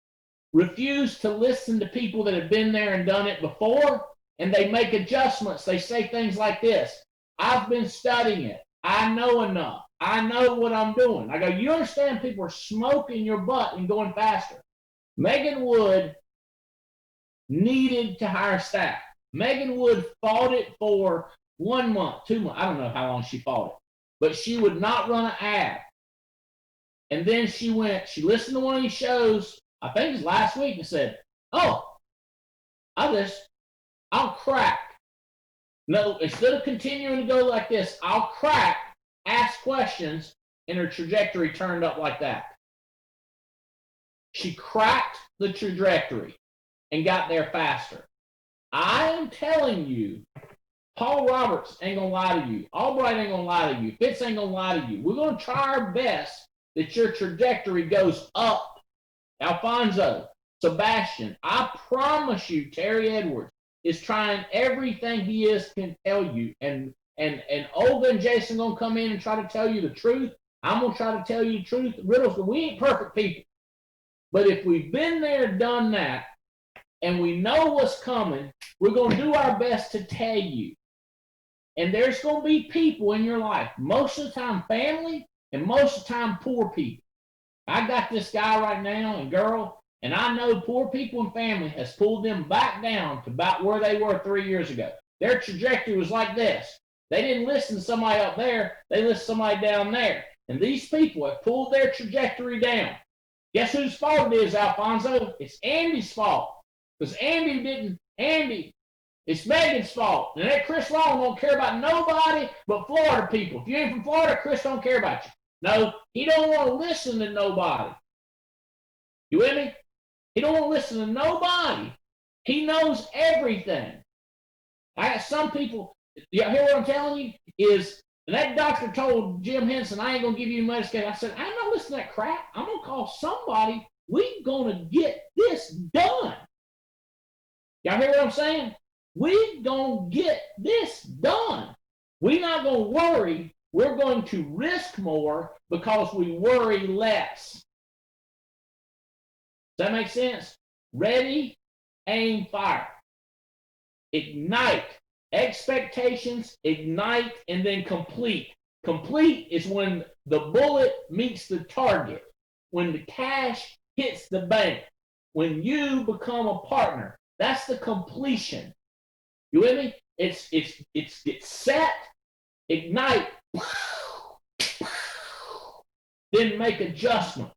refuse to listen to people that have been there and done it before, and they make adjustments. They say things like this: I've been studying it. I know enough. I know what I'm doing. I go, you understand people are smoking your butt and going faster. Megan Wood needed to hire staff. Megan Wood fought it for 1 month, 2 months. I don't know how long she fought it, but she would not run an ad. And then she listened to one of these shows, I think it was last week, and said, oh, I'll crack. No, instead of continuing to go like this, I'll crack, ask questions, and her trajectory turned up like that. She cracked the trajectory and got there faster. I am telling you, Paul Roberts ain't gonna lie to you. Albright ain't gonna lie to you. Fitz ain't gonna lie to you. We're gonna try our best that your trajectory goes up. Alfonso, Sebastian, I promise you, Terry Edwards is trying everything he can tell you. And Olga and Jason gonna come in and try to tell you the truth. I'm gonna try to tell you the truth. Riddles, we ain't perfect people. But if we've been there, done that, and we know what's coming, we're gonna do our best to tell you. And there's gonna be people in your life, most of the time family, and most of the time poor people. I got this guy right now and girl, and I know poor people and family has pulled them back down to about where they were 3 years ago. Their trajectory was like this. They didn't listen to somebody up there, they listened to somebody down there. And these people have pulled their trajectory down. Guess whose fault it is, Alfonso? It's Andy's fault. Because Andy, it's Megan's fault. And that Chris Long don't care about nobody but Florida people. If you ain't from Florida, Chris don't care about you. No, he don't want to listen to nobody. You with me? He don't want to listen to nobody. He knows everything. I got some people, you hear what I'm telling you? Is, and that doctor told Jim Henson, I ain't going to give you medication. I said, I'm not listening to that crap. I'm going to call somebody. We're going to get this done. Y'all hear what I'm saying? We gonna get this done. We're not gonna worry. We're going to risk more because we worry less. Does that make sense? Ready, aim, fire. Ignite. Expectations, ignite, and then complete. Complete is when the bullet meets the target, when the cash hits the bank, when you become a partner. That's the completion. You with me? It's set, ignite, then make adjustment,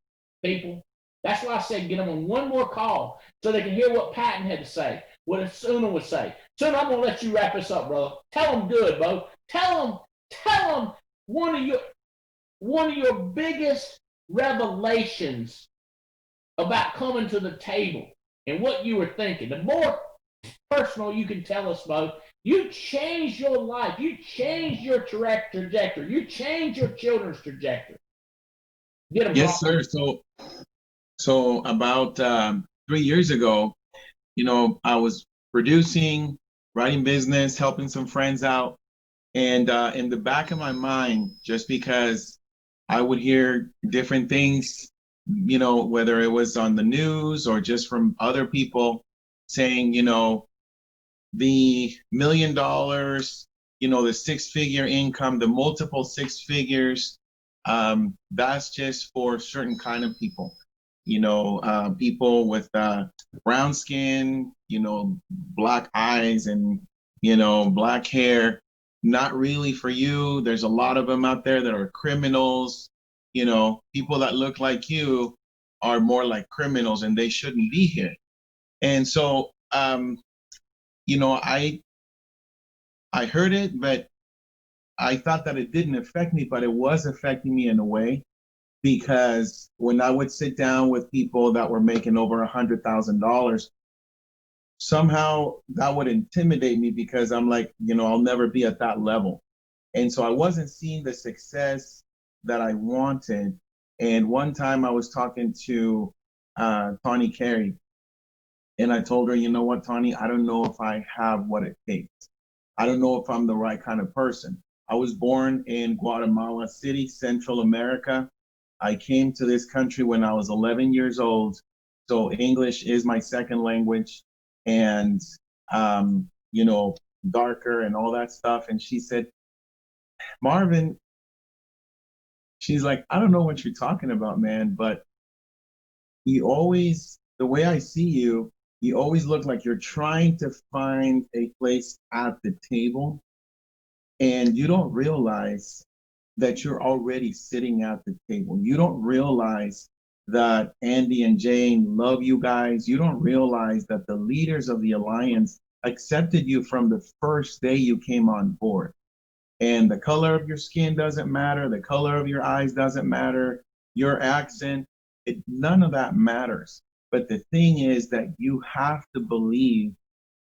people. That's why I said get them on one more call so they can hear what Patton had to say, what Asuna would say. Asuna, I'm gonna let you wrap this up, brother. Tell them good, bro. Tell them one of your biggest revelations about coming to the table and what you were thinking. The more personal you can tell us, Bo, you changed your life. You changed your trajectory. You changed your children's trajectory. Get them, Yes, bro. sir. So about 3 years ago, I was producing, writing business, helping some friends out. And in the back of my mind, just because I would hear different things, whether it was on the news or just from other people saying, the $1 million, the six-figure income, the multiple six figures, that's just for certain kind of people. People with brown skin, black eyes and, black hair, not really for you. There's a lot of them out there that are criminals. People that look like you are more like criminals and they shouldn't be here. And so, I heard it, but I thought that it didn't affect me, but it was affecting me in a way. Because when I would sit down with people that were making over $100,000, somehow that would intimidate me because I'm like, I'll never be at that level. And so I wasn't seeing the success that I wanted. And one time I was talking to Tawny Carey, and I told her, you know what, Tawny, I don't know if I have what it takes. I don't know if I'm the right kind of person. I was born in Guatemala City, Central America. I came to this country when I was 11 years old. So English is my second language and, darker and all that stuff. And she said, Marvin, she's like, I don't know what you're talking about, man, but the way I see you, you always look like you're trying to find a place at the table and you don't realize that you're already sitting at the table. You don't realize that Andy and Jane love you guys. You don't realize that the leaders of the Alliance accepted you from the first day you came on board. And the color of your skin doesn't matter. The color of your eyes doesn't matter. Your accent, none of that matters. But the thing is that you have to believe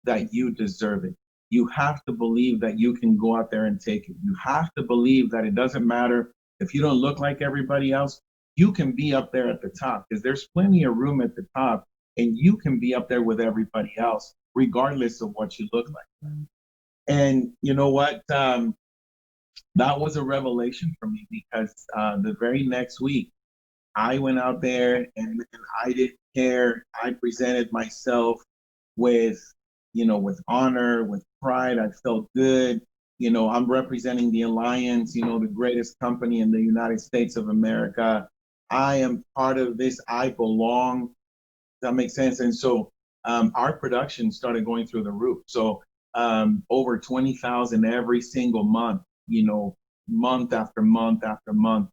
that you deserve it. You have to believe that you can go out there and take it. You have to believe that it doesn't matter if you don't look like everybody else, you can be up there at the top because there's plenty of room at the top and you can be up there with everybody else, regardless of what you look like. And you know what? That was a revelation for me because the very next week, I went out there and I didn't care. I presented myself with honor, with pride. I felt good. I'm representing the Alliance, the greatest company in the United States of America. I am part of this. I belong. Does that make sense? And so our production started going through the roof. So over 20,000 every single month, month after month after month.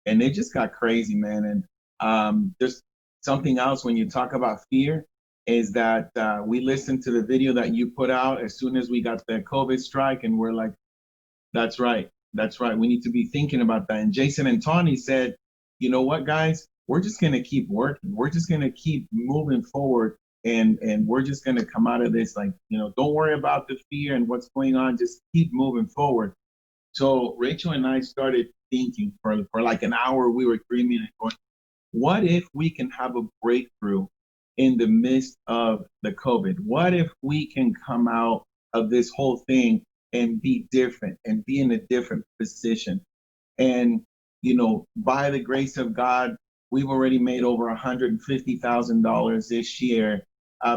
And it just got crazy, man. And there's something else when you talk about fear is that we listened to the video that you put out as soon as we got the COVID strike, and we're like, that's right. We need to be thinking about that. And Jason and Tawny said, you know what, guys, we're just going to keep working. We're just going to keep moving forward, and we're just going to come out of this like, don't worry about the fear and what's going on. Just keep moving forward. So Rachel and I started thinking for like an hour. We were dreaming and going, what if we can have a breakthrough in the midst of the COVID? What if we can come out of this whole thing and be different and be in a different position? And, you know, by the grace of God, we've already made over $150,000 this year,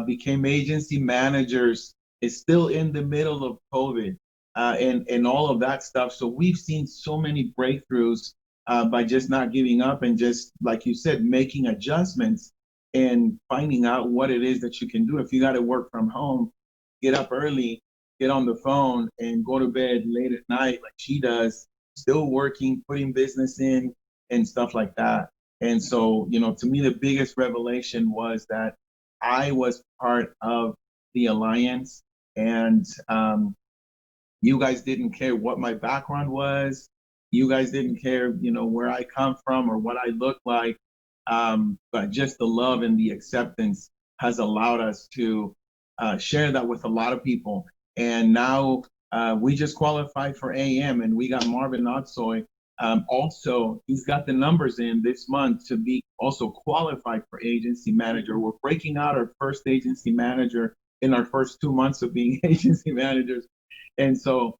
became agency managers, is still in the middle of COVID, and all of that stuff. So we've seen so many breakthroughs by just not giving up and just, like you said, making adjustments and finding out what it is that you can do. If you got to work from home, get up early, get on the phone, and go to bed late at night like she does, still working, putting business in and stuff like that. And so, you know, to me, the biggest revelation was that I was part of the alliance, and you guys didn't care what my background was. You guys didn't care, you know, where I come from or what I look like. But just the love and the acceptance has allowed us to share that with a lot of people. And now we just qualified for AM, and we got Marvin Notsoy. Also, he's got the numbers in this month to be also qualified for agency manager. We're breaking out our first agency manager in our first 2 months of being agency managers. And so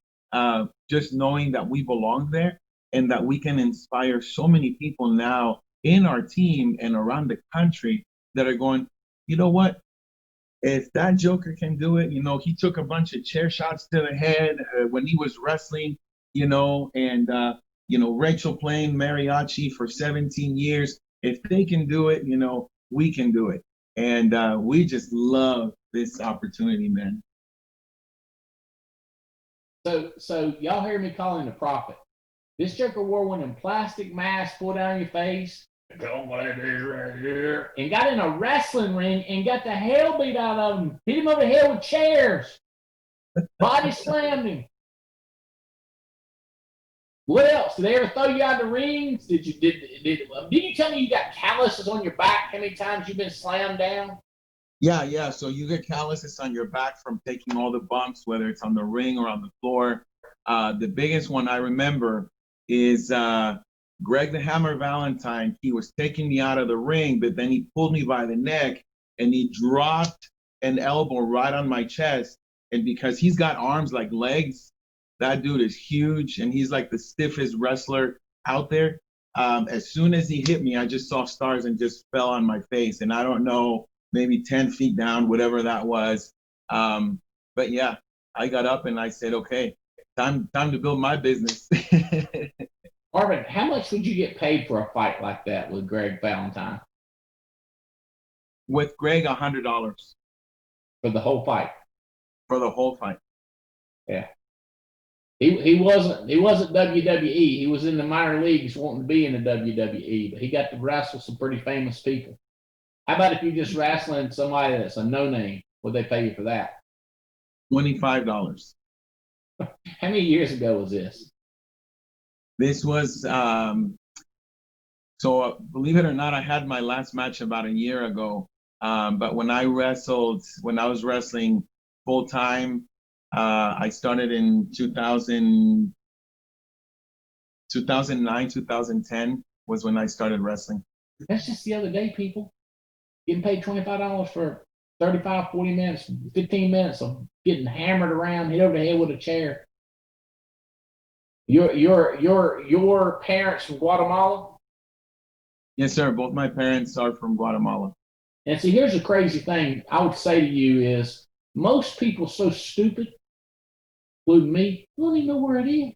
just knowing that we belong there and that we can inspire so many people now in our team and around the country that are going, you know what? If that Joker can do it, you know, he took a bunch of chair shots to the head when he was wrestling, you know, and, you know, Rachel playing mariachi for 17 years. If they can do it, you know, we can do it. And we just love this opportunity, man. So y'all hear me calling the prophet. This Joker wore one of them plastic masks, pulled down your face, and got in a wrestling ring and got the hell beat out of him. Hit him over the head with chairs. Body slammed him. What else? Did they ever throw you out of the rings? Did you tell me you got calluses on your back? How many times you've been slammed down? Yeah. So you get calluses on your back from taking all the bumps, whether it's on the ring or on the floor. The biggest one I remember is Greg the Hammer Valentine. He was taking me out of the ring, but then he pulled me by the neck and he dropped an elbow right on my chest. And because he's got arms like legs, that dude is huge and he's like the stiffest wrestler out there. As soon as he hit me, I just saw stars and just fell on my face. And I don't know, maybe 10 feet down, whatever that was. But yeah, I got up and I said, okay, time to build my business. Marvin, how much would you get paid for a fight like that with Greg Valentine? With Greg, $100. For the whole fight? For the whole fight. Yeah. He wasn't WWE. He was in the minor leagues wanting to be in the WWE, but he got to wrestle some pretty famous people. How about if you just wrestling somebody that's a no-name? Would they pay you for that? $25. How many years ago was this? This was, so believe it or not, I had my last match about a year ago. But when I was wrestling full time, I started in 2009, 2010 was when I started wrestling. That's just the other day, people. Getting paid $25 for 35, 40 minutes, 15 minutes of getting hammered around, hit over the head with a chair. Your parents from Guatemala? Yes, sir. Both my parents are from Guatemala. And see, here's the crazy thing I would say to you is most people so stupid, including me, don't even know where it is.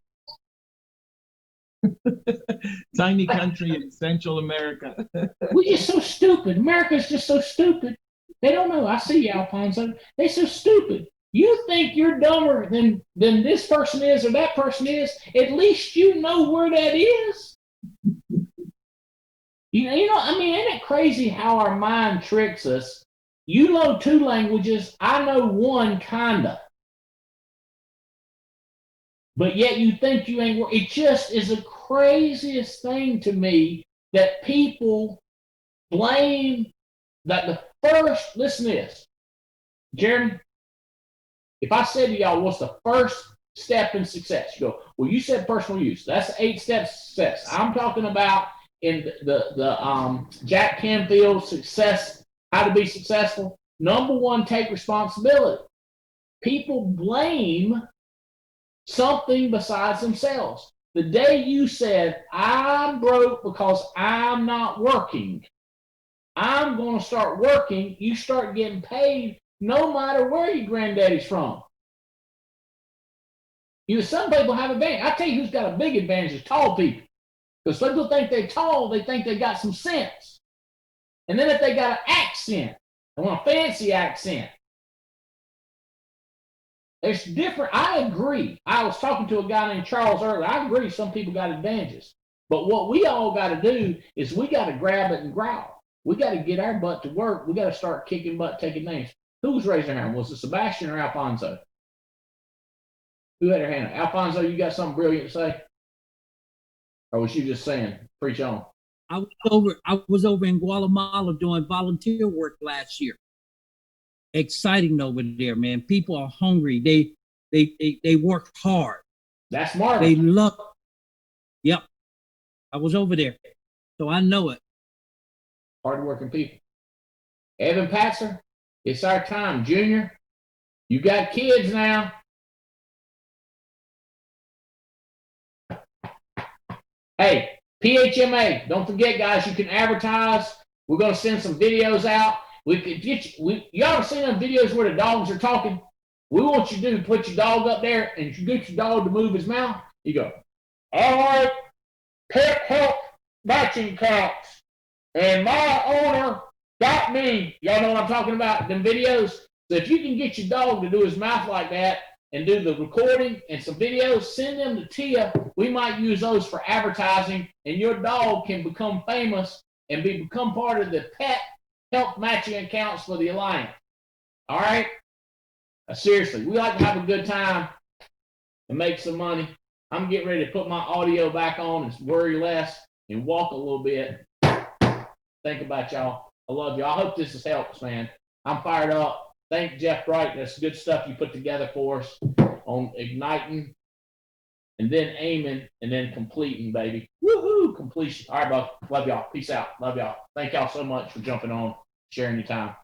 Tiny country in Central America. We're just so stupid. America's just so stupid. They don't know. I see you, Alfonso. They're so stupid. You think you're dumber than this person is or that person is. At least you know where that is. You know, I mean, isn't it crazy how our mind tricks us? You know 2 languages. I know 1 kinda. But yet you think you ain't. It just is the craziest thing to me that people blame that the first. Listen to this, Jeremy. If I said to y'all, what's the first step in success? You go, well, you said personal use. That's 8 steps to success. I'm talking about in the Jack Canfield success how to be successful. Number one, take responsibility. People blame something besides themselves. The day you said, I'm broke because I'm not working, I'm going to start working, you start getting paid no matter where your granddaddy's from. Some people have advantage. I tell you who's got a big advantage is tall people. Because people think they're tall, they think they got some sense. And then if they got an accent, they want a fancy accent. It's different. I agree. I was talking to a guy named Charles earlier. I agree some people got advantages. But what we all got to do is we got to grab it and growl. We got to get our butt to work. We got to start kicking butt, taking names. Who was raising their hand? Was it Sebastian or Alfonso? Who had their hand up? Alfonso, you got something brilliant to say? Or was you just saying, preach on? I was over in Guatemala doing volunteer work last year. Exciting over there, man. People are hungry. They work hard. That's smart. They love. Yep. I was over there, so I know it. Hardworking people. Evan Patzer, it's our time. Junior, you got kids now. Hey, PHMA, don't forget, guys, you can advertise. We're going to send some videos out. We could get you. Y'all ever seen them videos where the dogs are talking? We want you to do put your dog up there, and you get your dog to move his mouth. You go, all right, pet health matching counts, and my owner got me. Y'all know what I'm talking about? Them videos. So if you can get your dog to do his mouth like that and do the recording and some videos, send them to Tia. We might use those for advertising, and your dog can become famous and become part of the pet health matching accounts for the Alliance. All right? Seriously, we like to have a good time and make some money. I'm getting ready to put my audio back on and worry less and walk a little bit. Think about y'all. I love you. I hope this has helped, man. I'm fired up. Thank Jeff Bright. That's good stuff you put together for us on igniting and then aiming and then completing, baby. Woohoo! Completion. All right, bud. Love y'all. Peace out. Love y'all. Thank y'all so much for jumping on, sharing your time.